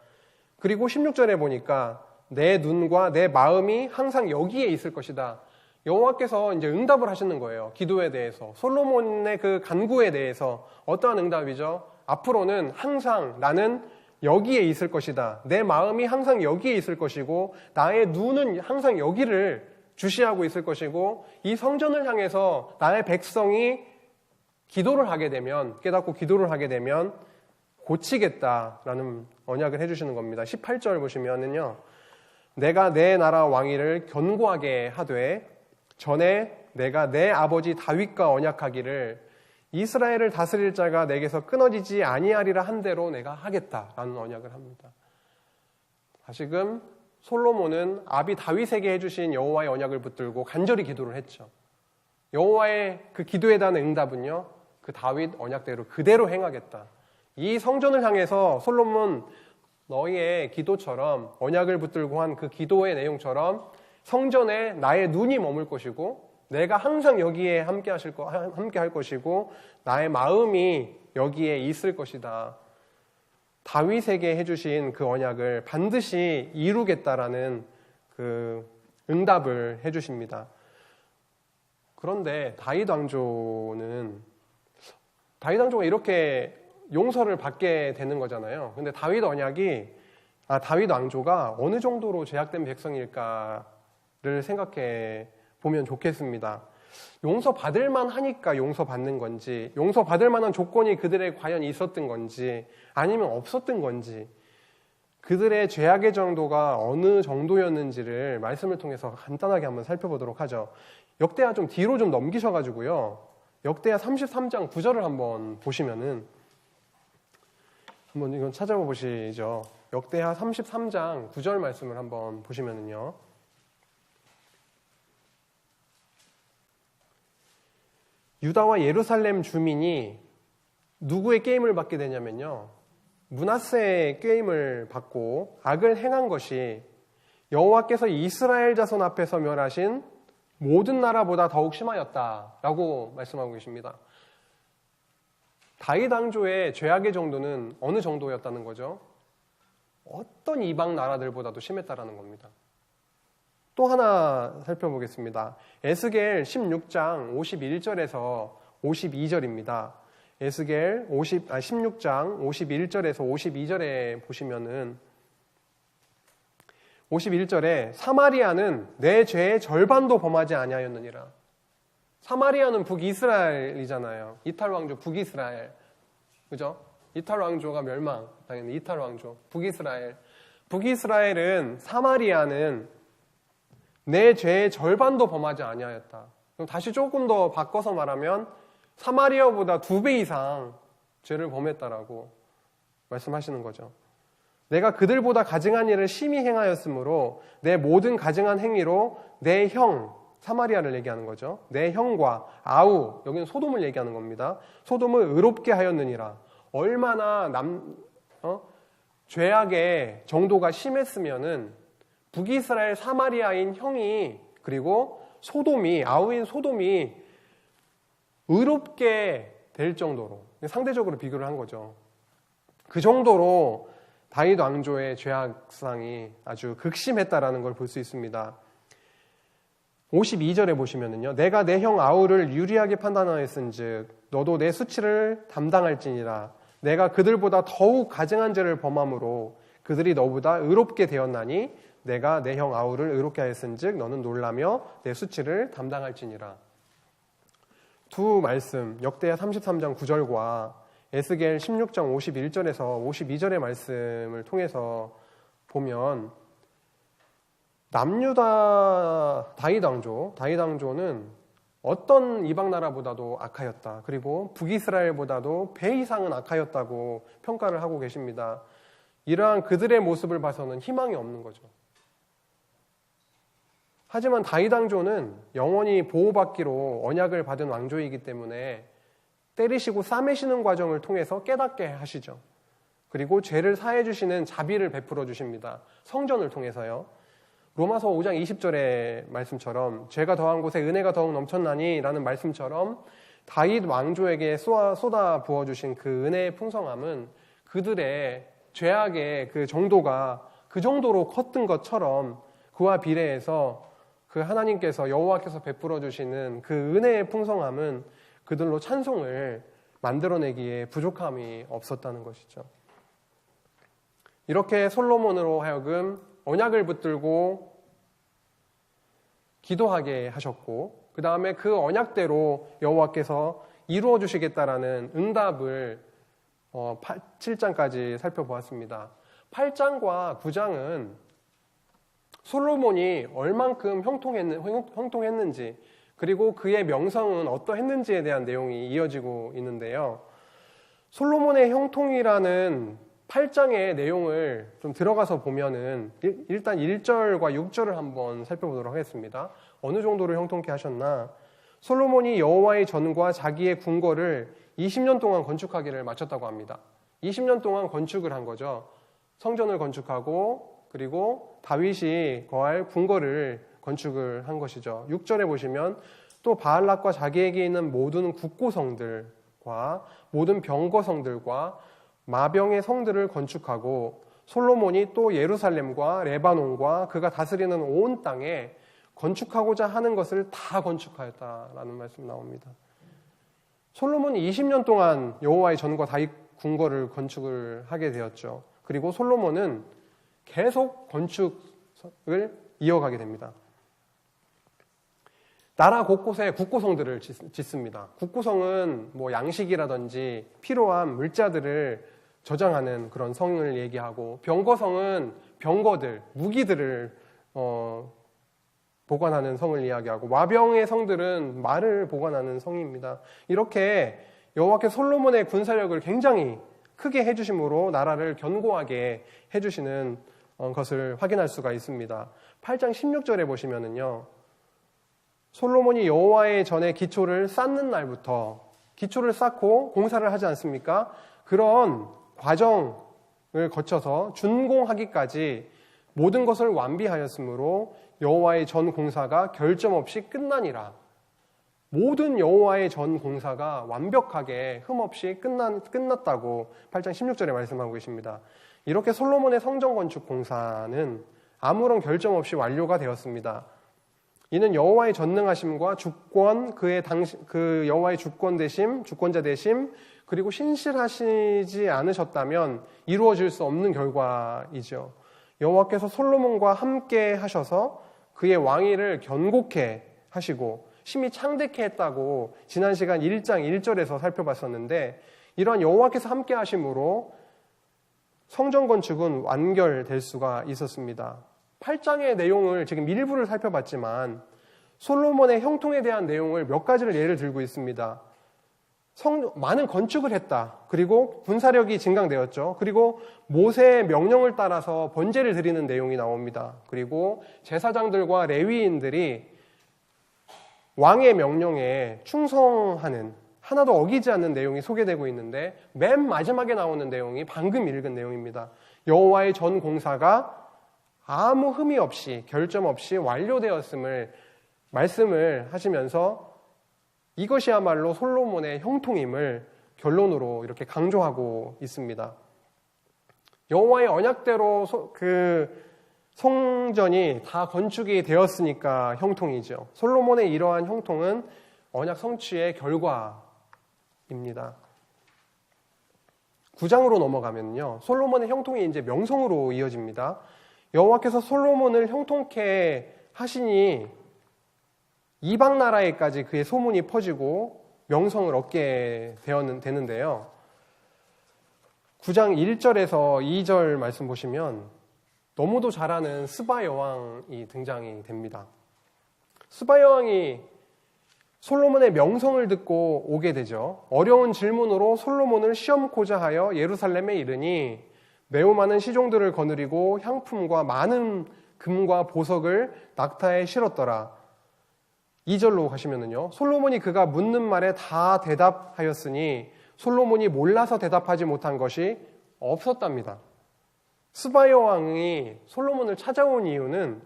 Speaker 1: 그리고 16절에 보니까 내 눈과 내 마음이 항상 여기에 있을 것이다. 여호와께서 이제 응답을 하시는 거예요. 기도에 대해서. 솔로몬의 그 간구에 대해서 어떠한 응답이죠? 앞으로는 항상 나는 여기에 있을 것이다. 내 마음이 항상 여기에 있을 것이고 나의 눈은 항상 여기를 주시하고 있을 것이고 이 성전을 향해서 나의 백성이 기도를 하게 되면, 깨닫고 기도를 하게 되면 고치겠다라는 언약을 해주시는 겁니다. 18절 보시면은요, 내가 내 나라 왕위를 견고하게 하되 전에 내가 내 아버지 다윗과 언약하기를 이스라엘을 다스릴 자가 내게서 끊어지지 아니하리라 한 대로 내가 하겠다라는 언약을 합니다. 다시금 솔로몬은 아비 다윗에게 해주신 여호와의 언약을 붙들고 간절히 기도를 했죠. 여호와의 그 기도에 대한 응답은요, 그 다윗 언약대로 그대로 행하겠다. 이 성전을 향해서 솔로몬 너희의 기도처럼 언약을 붙들고 한 그 기도의 내용처럼 성전에 나의 눈이 머물 것이고 내가 항상 여기에 함께 할 것이고 나의 마음이 여기에 있을 것이다. 다윗에게 해주신 그 언약을 반드시 이루겠다라는 그 응답을 해주십니다. 그런데 다윗 왕조가 이렇게 용서를 받게 되는 거잖아요. 근데 다윗 왕조가 어느 정도로 죄악된 백성일까를 생각해 보면 좋겠습니다. 용서받을 만하니까 용서받는 건지, 용서받을 만한 조건이 그들에 과연 있었던 건지, 아니면 없었던 건지, 그들의 죄악의 정도가 어느 정도였는지를 말씀을 통해서 간단하게 한번 살펴보도록 하죠. 역대하 좀 뒤로 좀 넘기셔가지고요, 역대하 33장 9절을 한번 보시면은, 한번 이건 찾아봐 보시죠. 역대하 33장 9절 말씀을 한번 보시면은요, 유다와 예루살렘 주민이 누구의 게임을 받게 되냐면요, 므낫세의 게임을 받고 악을 행한 것이 여호와께서 이스라엘 자손 앞에서 멸하신 모든 나라보다 더욱 심하였다라고 말씀하고 계십니다. 다윗 왕조의 죄악의 정도는 어느 정도였다는 거죠? 어떤 이방 나라들보다도 심했다라는 겁니다. 또 하나 살펴보겠습니다. 에스겔 16장 51절에서 52절입니다. 에스겔 16장 51절에서 52절에 보시면은 51절에 사마리아는 내 죄의 절반도 범하지 아니하였느니라. 사마리아는 북이스라엘이잖아요. 이탈 왕조 북이스라엘. 그죠? 이탈 왕조가 멸망. 당연히 이탈 왕조. 북이스라엘은 사마리아는 내 죄의 절반도 범하지 아니하였다. 그럼 다시 조금 더 바꿔서 말하면 사마리아보다 2배 이상 죄를 범했다라고 말씀하시는 거죠. 내가 그들보다 가증한 일을 심히 행하였으므로 내 모든 가증한 행위로 내 형, 사마리아를 얘기하는 거죠. 내 형과 아우, 여기는 소돔을 얘기하는 겁니다. 소돔을 의롭게 하였느니라. 얼마나 죄악의 정도가 심했으면은 북이스라엘 사마리아인 형이, 그리고 소돔이, 아우인 소돔이 의롭게 될 정도로, 상대적으로 비교를 한 거죠. 그 정도로 다윗 왕조의 죄악상이 아주 극심했다라는 걸 볼 수 있습니다. 52절에 보시면은요, 내가 내 형 아우를 유리하게 판단하였은즉 너도 내 수치를 담당할지니라. 내가 그들보다 더욱 가증한 죄를 범함으로 그들이 너보다 의롭게 되었나니 내가 내 형 아우를 의롭게 하였은즉 너는 놀라며 내 수치를 담당할지니라. 두 말씀, 역대하 33장 9절과 에스겔 16장 51절에서 52절의 말씀을 통해서 보면 남유다 다윗 왕조는 어떤 이방 나라보다도 악하였다. 그리고 북이스라엘보다도 배 이상은 악하였다고 평가를 하고 계십니다. 이러한 그들의 모습을 봐서는 희망이 없는 거죠. 하지만 다윗 왕조는 영원히 보호받기로 언약을 받은 왕조이기 때문에 때리시고 싸매시는 과정을 통해서 깨닫게 하시죠. 그리고 죄를 사해 주시는 자비를 베풀어 주십니다. 성전을 통해서요. 로마서 5장 20절의 말씀처럼 죄가 더한 곳에 은혜가 더욱 넘쳤나니 라는 말씀처럼 다윗 왕조에게 쏟아 부어주신 그 은혜의 풍성함은 그들의 죄악의 그 정도가 그 정도로 컸던 것처럼 그와 비례해서 그 하나님께서 여호와께서 베풀어 주시는 그 은혜의 풍성함은 그들로 찬송을 만들어내기에 부족함이 없었다는 것이죠. 이렇게 솔로몬으로 하여금 언약을 붙들고 기도하게 하셨고 그 다음에 그 언약대로 여호와께서 이루어 주시겠다라는 응답을 7장까지 살펴보았습니다. 8장과 9장은 솔로몬이 얼만큼 형통했는지 그리고 그의 명성은 어떠했는지에 대한 내용이 이어지고 있는데요. 솔로몬의 형통이라는 8장의 내용을 좀 들어가서 보면은 일단 1절과 6절을 한번 살펴보도록 하겠습니다. 어느 정도로 형통케 하셨나? 솔로몬이 여호와의 전과 자기의 궁궐을 20년 동안 건축하기를 마쳤다고 합니다. 20년 동안 건축을 한 거죠. 성전을 건축하고 그리고 다윗이 거할 궁궐을 건축을 한 것이죠. 6절에 보시면 또 바알락과 자기에게 있는 모든 국고성들과 모든 병거성들과 마병의 성들을 건축하고 솔로몬이 또 예루살렘과 레바논과 그가 다스리는 온 땅에 건축하고자 하는 것을 다 건축하였다라는 말씀 나옵니다. 솔로몬이 20년 동안 여호와의 전과 다윗 궁궐을 건축을 하게 되었죠. 그리고 솔로몬은 계속 건축을 이어가게 됩니다. 나라 곳곳에 국고성들을 짓습니다. 국고성은 뭐 양식이라든지 필요한 물자들을 저장하는 그런 성을 얘기하고 병거성은 병거들, 무기들을 보관하는 성을 이야기하고 와병의 성들은 말을 보관하는 성입니다. 이렇게 여호와께서 솔로몬의 군사력을 굉장히 크게 해주심으로 나라를 견고하게 해주시는 것을 확인할 수가 있습니다. 8장 16절에 보시면은요. 솔로몬이 여호와의 전에 기초를 쌓는 날부터 기초를 쌓고 공사를 하지 않습니까? 그런 과정을 거쳐서 준공하기까지 모든 것을 완비하였으므로 여호와의 전 공사가 결점 없이 끝나니라. 모든 여호와의 전 공사가 완벽하게 흠없이 끝났다고 8장 16절에 말씀하고 계십니다. 이렇게 솔로몬의 성전 건축 공사는 아무런 결점 없이 완료가 되었습니다. 이는 여호와의 전능하심과 주권, 그 여호와의 주권자 되심, 그리고 신실하시지 않으셨다면 이루어질 수 없는 결과이죠. 여호와께서 솔로몬과 함께 하셔서 그의 왕위를 견고케 하시고 심히 창대케 했다고 지난 시간 1장 1절에서 살펴봤었는데 이러한 여호와께서 함께 하심으로 성전 건축은 완결될 수가 있었습니다. 8장의 내용을 지금 일부를 살펴봤지만 솔로몬의 형통에 대한 내용을 몇 가지를 예를 들고 있습니다. 많은 건축을 했다. 그리고 군사력이 증강되었죠. 그리고 모세의 명령을 따라서 번제를 드리는 내용이 나옵니다. 그리고 제사장들과 레위인들이 왕의 명령에 충성하는 하나도 어기지 않는 내용이 소개되고 있는데 맨 마지막에 나오는 내용이 방금 읽은 내용입니다. 여호와의 전 공사가 아무 흠이 없이 결점 없이 완료되었음을 말씀을 하시면서 이것이야말로 솔로몬의 형통임을 결론으로 이렇게 강조하고 있습니다. 여호와의 언약대로 그 성전이 다 건축이 되었으니까 형통이죠. 솔로몬의 이러한 형통은 언약 성취의 결과입니다. 9장으로 넘어가면요. 솔로몬의 형통이 이제 명성으로 이어집니다. 여호와께서 솔로몬을 형통케 하시니 이방 나라에까지 그의 소문이 퍼지고 명성을 얻게 되는데요. 9장 1절에서 2절 말씀 보시면 너무도 잘 아는 스바 여왕이 등장이 됩니다. 스바 여왕이 솔로몬의 명성을 듣고 오게 되죠. 어려운 질문으로 솔로몬을 시험코자 하여 예루살렘에 이르니 매우 많은 시종들을 거느리고 향품과 많은 금과 보석을 낙타에 실었더라. 2절로 가시면은요. 솔로몬이 그가 묻는 말에 다 대답하였으니 솔로몬이 몰라서 대답하지 못한 것이 없었답니다. 스바 여왕이 솔로몬을 찾아온 이유는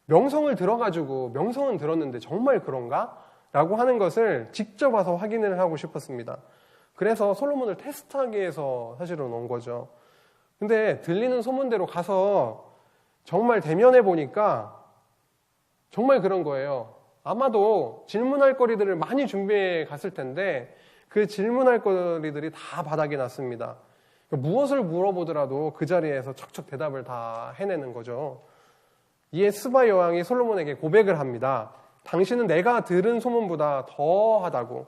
Speaker 1: 명성을 들어가지고 명성은 들었는데 정말 그런가? 라고 하는 것을 직접 와서 확인을 하고 싶었습니다. 그래서 솔로몬을 테스트하기 위해서 사실은 온 거죠. 근데 들리는 소문대로 가서 정말 대면해 보니까 정말 그런 거예요. 아마도 질문할 거리들을 많이 준비해 갔을 텐데 그 질문할 거리들이 다 바닥이 났습니다. 무엇을 물어보더라도 그 자리에서 척척 대답을 다 해내는 거죠. 이에 스바 여왕이 솔로몬에게 고백을 합니다. 당신은 내가 들은 소문보다 더하다고.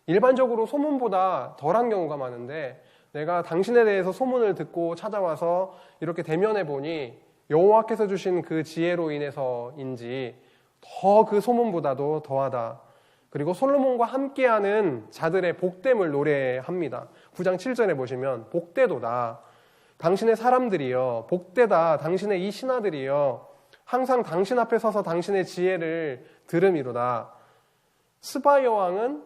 Speaker 1: 일반적으로 소문보다 덜한 경우가 많은데 내가 당신에 대해서 소문을 듣고 찾아와서 이렇게 대면해 보니 여호와께서 주신 그 지혜로 인해서인지 더 그 소문보다도 더하다. 그리고 솔로몬과 함께하는 자들의 복됨을 노래합니다. 9장 7절에 보시면 복되도다. 당신의 사람들이여 복되다. 당신의 이 신하들이여 항상 당신 앞에 서서 당신의 지혜를 들음이로다. 스바 여왕은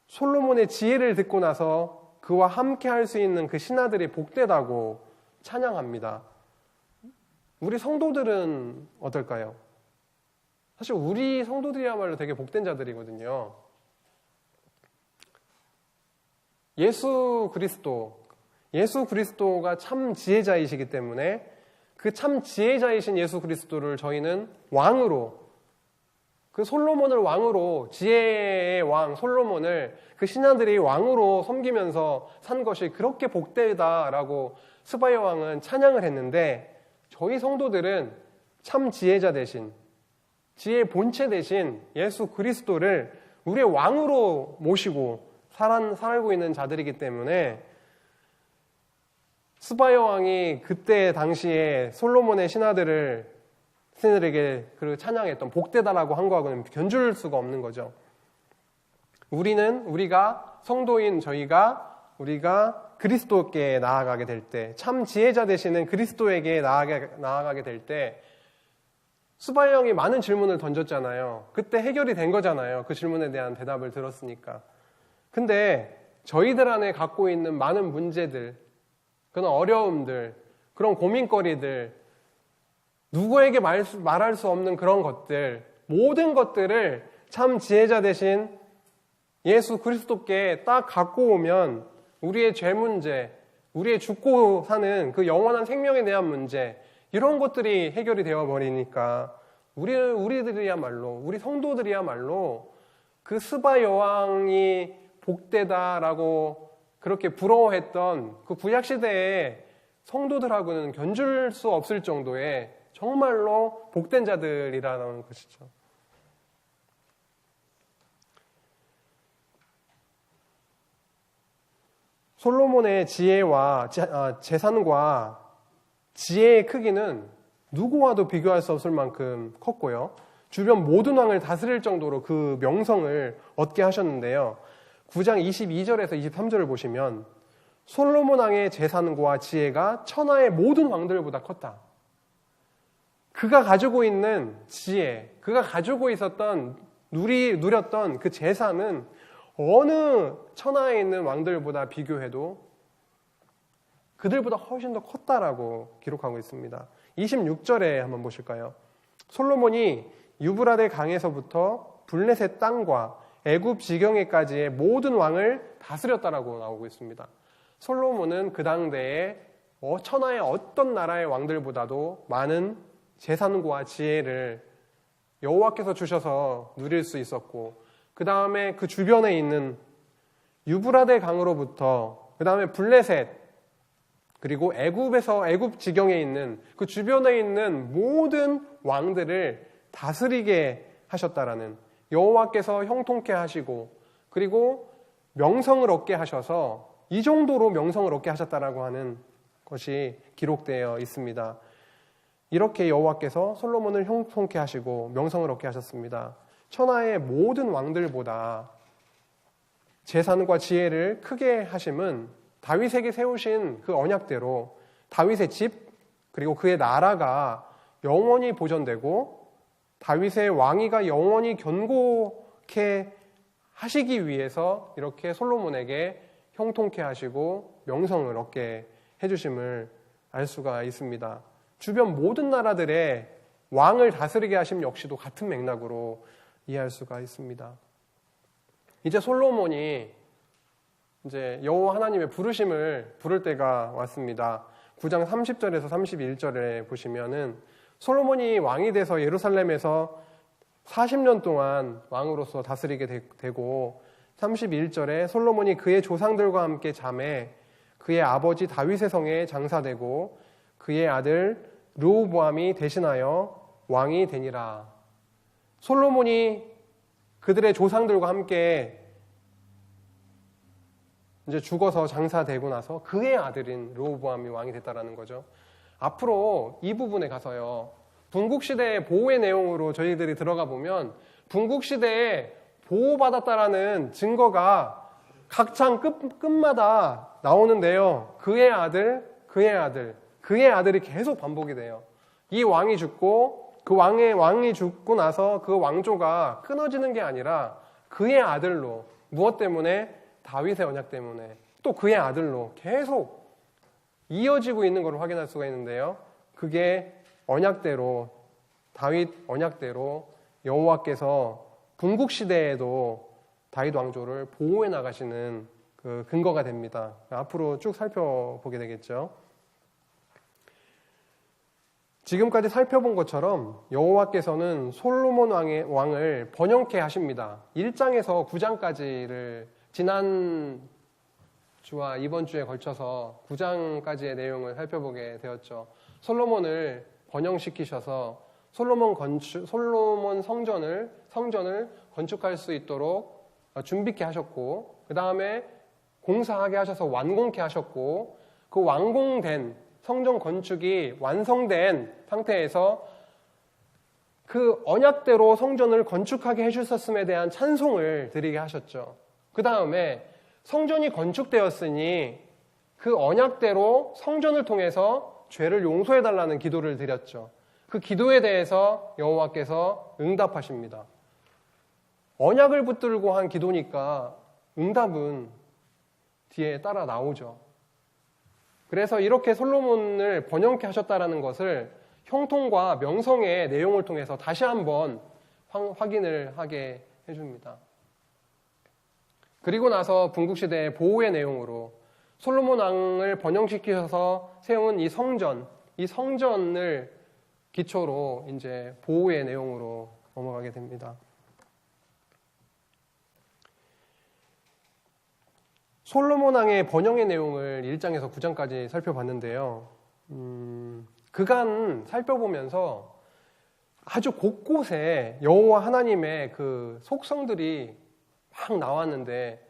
Speaker 1: 솔로몬의 지혜를 듣고 나서 그와 함께 할 수 있는 그 신하들이 복되다고 찬양합니다. 우리 성도들은 어떨까요? 사실 우리 성도들이야말로 되게 복된 자들이거든요. 예수 그리스도가 참 지혜자이시기 때문에 그 참 지혜자이신 예수 그리스도를 저희는 왕으로, 그 솔로몬을 왕으로, 지혜의 왕 솔로몬을 그 신하들이 왕으로 섬기면서 산 것이 그렇게 복되다라고 스바 여왕은 찬양을 했는데, 저희 성도들은 참 지혜자 대신, 지혜의 본체 대신 예수 그리스도를 우리의 왕으로 모시고 살고 있는 자들이기 때문에 스바 여왕이 그때 당시에 솔로몬의 신하들에게 그 찬양했던 복되다라고 한 거하고는 견줄 수가 없는 거죠. 우리가 성도인 우리가 그리스도께 나아가게 될 때, 참 지혜자 되시는 그리스도에게 나아가게 될 때, 스바 여왕이 많은 질문을 던졌잖아요. 그때 해결이 된 거잖아요. 그 질문에 대한 대답을 들었으니까. 근데 저희들 안에 갖고 있는 많은 문제들, 그런 어려움들, 그런 고민거리들, 누구에게 말할 수 없는 그런 것들, 모든 것들을 참 지혜자 되신 예수 그리스도께 딱 갖고 오면 우리의 죄 문제, 우리의 죽고 사는 그 영원한 생명에 대한 문제, 이런 것들이 해결이 되어버리니까 우리들이야말로, 우리 성도들이야말로 그 스바 여왕이 복되다라고 그렇게 부러워했던 그 구약시대의 성도들하고는 견줄 수 없을 정도의 정말로 복된 자들이라는 것이죠. 솔로몬의 지혜와 재산과 지혜의 크기는 누구와도 비교할 수 없을 만큼 컸고요. 주변 모든 왕을 다스릴 정도로 그 명성을 얻게 하셨는데요. 9장 22절에서 23절을 보시면 솔로몬 왕의 재산과 지혜가 천하의 모든 왕들보다 컸다. 그가 가지고 있는 지혜, 그가 가지고 있었던 누렸던 그 재산은 어느 천하에 있는 왕들보다 비교해도 그들보다 훨씬 더 컸다라고 기록하고 있습니다. 26절에 한번 보실까요? 솔로몬이 유브라데 강에서부터 블레셋 땅과 애굽 지경에까지의 모든 왕을 다스렸다라고 나오고 있습니다. 솔로몬은 그 당대에 천하의 어떤 나라의 왕들보다도 많은 재산과 지혜를 여호와께서 주셔서 누릴 수 있었고, 그 다음에 그 주변에 있는 유브라데 강으로부터 그 다음에 블레셋, 그리고 애굽 지경에 있는 그 주변에 있는 모든 왕들을 다스리게 하셨다라는, 여호와께서 형통케 하시고 그리고 명성을 얻게 하셔서 이 정도로 명성을 얻게 하셨다라고 하는 것이 기록되어 있습니다. 이렇게 여호와께서 솔로몬을 형통케 하시고 명성을 얻게 하셨습니다. 천하의 모든 왕들보다 재산과 지혜를 크게 하심은 다윗에게 세우신 그 언약대로 다윗의 집 그리고 그의 나라가 영원히 보존되고 다윗의 왕위가 영원히 견고케 하시기 위해서 이렇게 솔로몬에게 형통케 하시고 명성을 얻게 해주심을 알 수가 있습니다. 주변 모든 나라들의 왕을 다스리게 하심 역시도 같은 맥락으로 이해할 수가 있습니다. 이제 솔로몬이 이제 여호와 하나님의 부르심을 부를 때가 왔습니다. 9장 30절에서 31절에 보시면은 솔로몬이 왕이 돼서 예루살렘에서 40년 동안 왕으로서 다스리게 되고 31절에 솔로몬이 그의 조상들과 함께 잠에 그의 아버지 다윗의 성에 장사되고 그의 아들 르호보암이 대신하여 왕이 되니라. 솔로몬이 그들의 조상들과 함께 이제 죽어서 장사되고 나서 그의 아들인 르호보암이 왕이 됐다라는 거죠. 앞으로 이 부분에 가서요, 분국시대의 보호의 내용으로 저희들이 들어가 보면 분국시대에 보호받았다라는 증거가 각 장 끝마다 나오는데요. 그의 아들이 계속 반복이 돼요. 이 왕이 죽고 그 왕이 죽고 나서 그 왕조가 끊어지는 게 아니라 그의 아들로, 무엇 때문에? 다윗의 언약 때문에 또 그의 아들로 계속 이어지고 있는 것을 확인할 수가 있는데요. 그게 언약대로, 다윗 언약대로 여호와께서 분국시대에도 다윗 왕조를 보호해 나가시는 그 근거가 됩니다. 앞으로 쭉 살펴보게 되겠죠. 지금까지 살펴본 것처럼 여호와께서는 솔로몬 왕을 번영케 하십니다. 1장에서 9장까지를 지난 주와 이번 주에 걸쳐서 9장까지의 내용을 살펴보게 되었죠. 솔로몬을 번영시키셔서 솔로몬 성전을 건축할 수 있도록 준비케 하셨고, 그 다음에 공사하게 하셔서 완공케 하셨고, 그 완공된 성전 건축이 완성된 상태에서 그 언약대로 성전을 건축하게 해주셨음에 대한 찬송을 드리게 하셨죠. 그 다음에 성전이 건축되었으니 그 언약대로 성전을 통해서 죄를 용서해달라는 기도를 드렸죠. 그 기도에 대해서 여호와께서 응답하십니다. 언약을 붙들고 한 기도니까 응답은 뒤에 따라 나오죠. 그래서 이렇게 솔로몬을 번영케 하셨다는 것을 형통과 명성의 내용을 통해서 다시 한번 확인을 하게 해줍니다. 그리고 나서 분국시대의 보호의 내용으로 솔로몬 왕을 번영시키셔서 세운 이 성전을 기초로 이제 보호의 내용으로 넘어가게 됩니다. 솔로몬 왕의 번영의 내용을 1장에서 9장까지 살펴봤는데요. 그간 살펴보면서 아주 곳곳에 여호와 하나님의 그 속성들이 막 나왔는데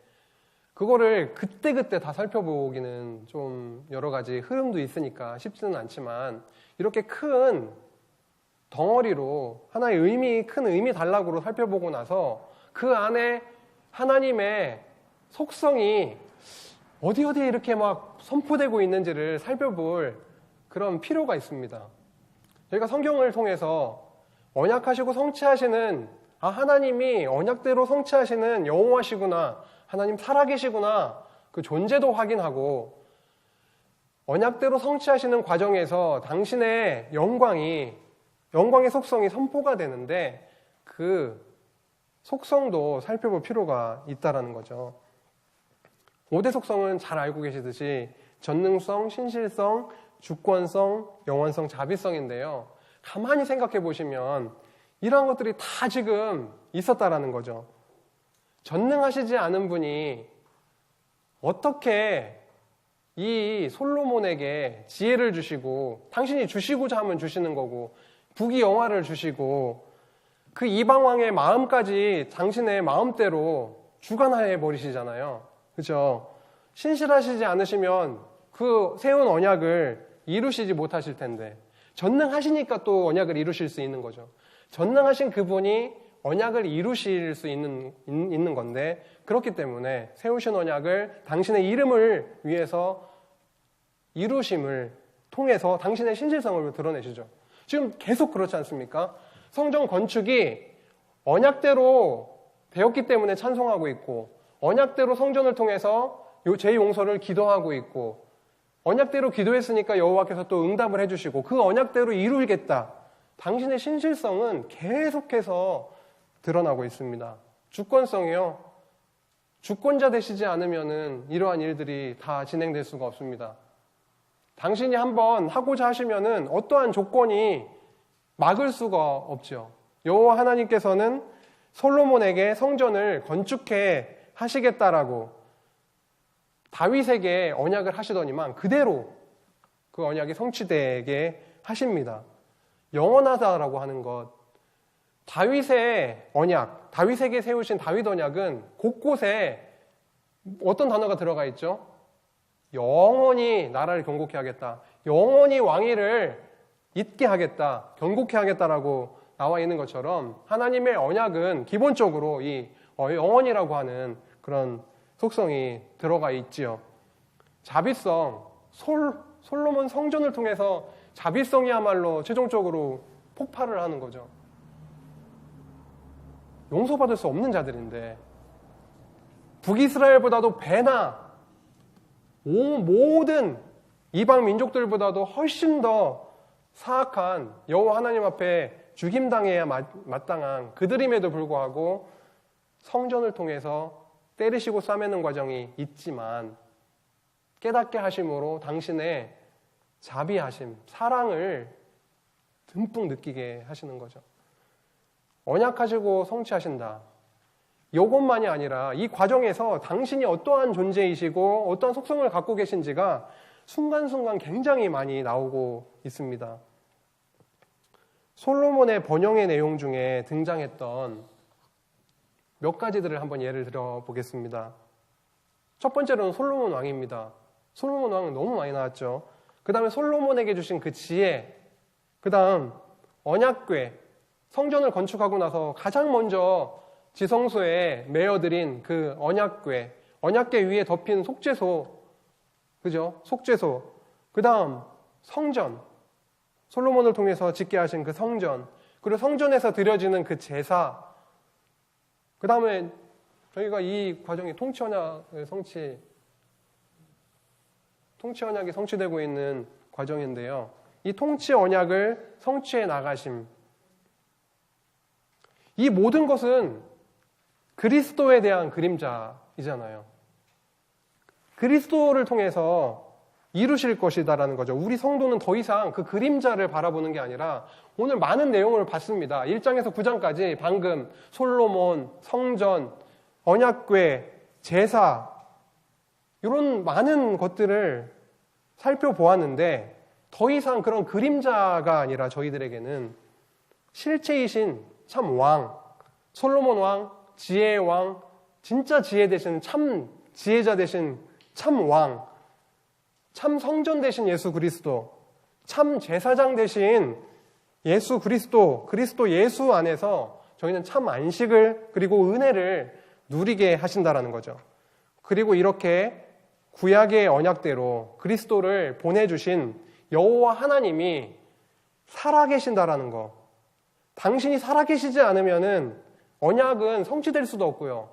Speaker 1: 그거를 그때그때 다 살펴보기는 좀 여러 가지 흐름도 있으니까 쉽지는 않지만 이렇게 큰 덩어리로 하나의 큰 의미 단락으로 살펴보고 나서 그 안에 하나님의 속성이 어디에 이렇게 막 선포되고 있는지를 살펴볼 그런 필요가 있습니다. 저희가 성경을 통해서 언약하시고 성취하시는 하나님이 언약대로 성취하시는 여호와시구나, 하나님 살아계시구나, 그 존재도 확인하고 언약대로 성취하시는 과정에서 당신의 영광의 속성이 선포가 되는데 그 속성도 살펴볼 필요가 있다라는 거죠. 5대 속성은 잘 알고 계시듯이 전능성, 신실성, 주권성, 영원성, 자비성인데요. 가만히 생각해 보시면 이러한 것들이 다 지금 있었다라는 거죠. 전능하시지 않은 분이 어떻게 이 솔로몬에게 지혜를 주시고 당신이 주시고자 하면 주시는 거고 부귀 영화를 주시고 그 이방 왕의 마음까지 당신의 마음대로 주관해 버리시잖아요. 그렇죠? 신실하시지 않으시면 그 세운 언약을 이루시지 못하실 텐데 전능하시니까 또 언약을 이루실 수 있는 거죠. 전능하신 그분이 언약을 이루실 수 있는 건데 그렇기 때문에 세우신 언약을 당신의 이름을 위해서 이루심을 통해서 당신의 신실성을 드러내시죠. 지금 계속 그렇지 않습니까? 성전 건축이 언약대로 되었기 때문에 찬송하고 있고 언약대로 성전을 통해서 제 용서를 기도하고 있고 언약대로 기도했으니까 여호와께서 또 응답을 해주시고 그 언약대로 이루겠다. 당신의 신실성은 계속해서 드러나고 있습니다. 주권성이요. 주권자 되시지 않으면은 이러한 일들이 다 진행될 수가 없습니다. 당신이 한번 하고자 하시면은 어떠한 조건이 막을 수가 없죠. 여호와 하나님께서는 솔로몬에게 성전을 건축해 하시겠다라고 다윗에게 언약을 하시더니만 그대로 그 언약이 성취되게 하십니다. 영원하다라고 하는 것, 다윗의 언약, 다윗에게 세우신 다윗 언약은 곳곳에 어떤 단어가 들어가 있죠? 영원히 나라를 경고케 하겠다. 영원히 왕위를 잇게 하겠다. 경고케 하겠다라고 나와 있는 것처럼 하나님의 언약은 기본적으로 이 영원이라고 하는 그런 속성이 들어가 있지요. 자비성, 솔로몬 성전을 통해서 자비성이야말로 최종적으로 폭발을 하는 거죠. 용서받을 수 없는 자들인데 북이스라엘보다도 배나 모든 이방 민족들보다도 훨씬 더 사악한 여호와 하나님 앞에 죽임당해야 마땅한 그들임에도 불구하고 성전을 통해서 때리시고 싸매는 과정이 있지만 깨닫게 하심으로 당신의 자비하심, 사랑을 듬뿍 느끼게 하시는 거죠. 언약하시고 성취하신다. 이것만이 아니라 이 과정에서 당신이 어떠한 존재이시고 어떠한 속성을 갖고 계신지가 순간순간 굉장히 많이 나오고 있습니다. 솔로몬의 번영의 내용 중에 등장했던 몇 가지들을 한번 예를 들어보겠습니다. 첫 번째로는 솔로몬 왕입니다. 솔로몬 왕은 너무 많이 나왔죠. 그 다음에 솔로몬에게 주신 그 지혜, 그 다음 언약궤, 성전을 건축하고 나서 가장 먼저 지성소에 메어드린 그 언약궤, 언약궤 위에 덮인 속죄소, 그죠? 속죄소. 그 다음 성전, 솔로몬을 통해서 짓게 하신 그 성전, 그리고 성전에서 드려지는 그 제사, 그 다음에 저희가 이 과정이 통치 언약이 성취되고 있는 과정인데요. 이 통치 언약을 성취해 나가심. 이 모든 것은 그리스도에 대한 그림자이잖아요. 그리스도를 통해서 이루실 것이다라는 거죠. 우리 성도는 더 이상 그 그림자를 바라보는 게 아니라 오늘 많은 내용을 봤습니다. 1장에서 9장까지 방금 솔로몬, 성전, 언약궤, 제사 이런 많은 것들을 살펴보았는데 더 이상 그런 그림자가 아니라 저희들에게는 실체이신 참 왕, 솔로몬 왕, 지혜의 왕, 진짜 지혜 되신 참 지혜자 되신 참 왕, 참 성전 되신 예수 그리스도, 참 제사장 되신 예수 그리스도 예수 안에서 저희는 참 안식을 그리고 은혜를 누리게 하신다라는 거죠. 그리고 이렇게 구약의 언약대로 그리스도를 보내주신 여호와 하나님이 살아계신다라는 거. 당신이 살아계시지 않으면은 언약은 성취될 수도 없고요.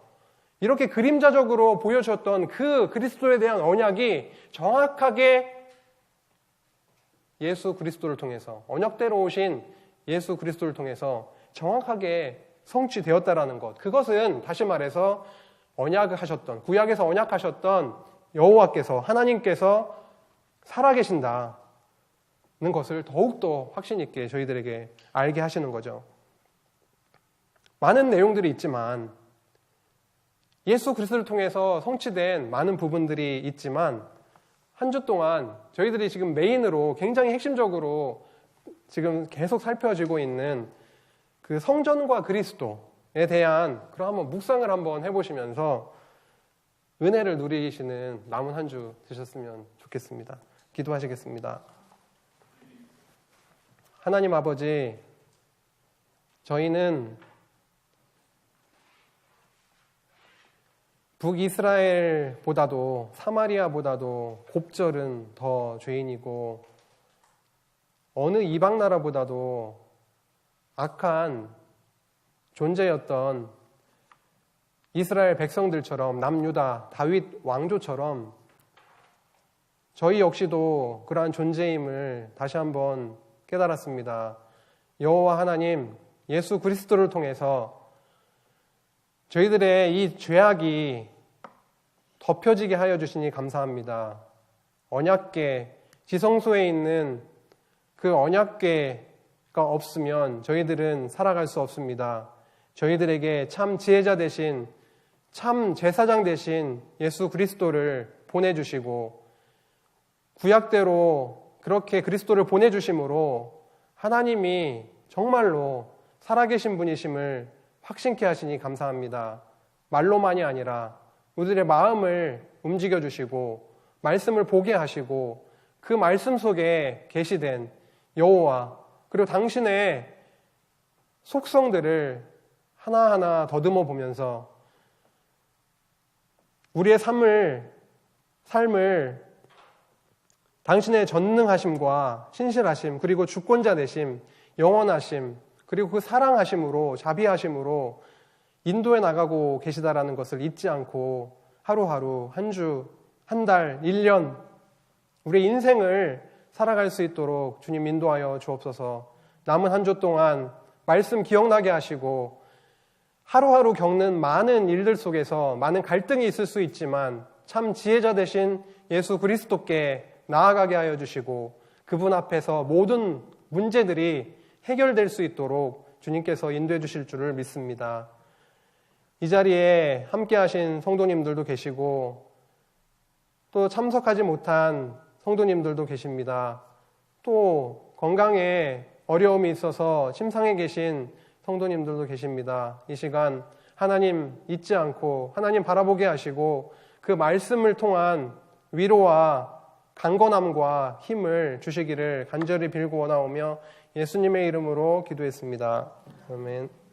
Speaker 1: 이렇게 그림자적으로 보여주셨던 그 그리스도에 대한 언약이 정확하게 예수 그리스도를 통해서 언약대로 오신 예수 그리스도를 통해서 정확하게 성취되었다라는 것. 그것은 다시 말해서 언약을 하셨던 구약에서 언약하셨던 여호와께서 하나님께서 살아계신다는 것을 더욱더 확신 있게 저희들에게 알게 하시는 거죠. 많은 내용들이 있지만 예수 그리스도를 통해서 성취된 많은 부분들이 있지만 한 주 동안 저희들이 지금 메인으로 굉장히 핵심적으로 지금 계속 살펴지고 있는 그 성전과 그리스도에 대한 그런 한번 묵상을 한번 해보시면서 은혜를 누리시는 남은 한 주 되셨으면 좋겠습니다. 기도하시겠습니다. 하나님 아버지, 저희는 북이스라엘보다도 사마리아보다도 곱절은 더 죄인이고 어느 이방 나라보다도 악한 존재였던 이스라엘 백성들처럼 남유다 다윗 왕조처럼 저희 역시도 그러한 존재임을 다시 한번 깨달았습니다. 여호와 하나님 예수 그리스도를 통해서 저희들의 이 죄악이 덮여지게 하여 주시니 감사합니다. 언약궤, 지성소에 있는 그 언약궤가 없으면 저희들은 살아갈 수 없습니다. 저희들에게 참 지혜자 되신, 참 제사장 되신 예수 그리스도를 보내주시고 구약대로 그렇게 그리스도를 보내주심으로 하나님이 정말로 살아계신 분이심을 확신케 하시니 감사합니다. 말로만이 아니라 우리들의 마음을 움직여주시고 말씀을 보게 하시고 그 말씀 속에 계시된 여호와 그리고 당신의 속성들을 하나하나 더듬어 보면서 우리의 삶을 당신의 전능하심과 신실하심 그리고 주권자 되심, 영원하심 그리고 그 사랑하심으로 자비하심으로 인도해 나가고 계시다라는 것을 잊지 않고 하루하루 한 주, 한 달, 1년 우리의 인생을 살아갈 수 있도록 주님 인도하여 주옵소서. 남은 한 주 동안 말씀 기억나게 하시고 하루하루 겪는 많은 일들 속에서 많은 갈등이 있을 수 있지만 참 지혜자 되신 예수 그리스도께 나아가게 하여 주시고 그분 앞에서 모든 문제들이 해결될 수 있도록 주님께서 인도해 주실 줄을 믿습니다. 이 자리에 함께 하신 성도님들도 계시고 또 참석하지 못한 성도님들도 계십니다. 또 건강에 어려움이 있어서 침상에 계신 성도님들도 계십니다. 이 시간 하나님 잊지 않고 하나님 바라보게 하시고 그 말씀을 통한 위로와 강건함과 힘을 주시기를 간절히 빌고 원하오며 예수님의 이름으로 기도했습니다. 아멘.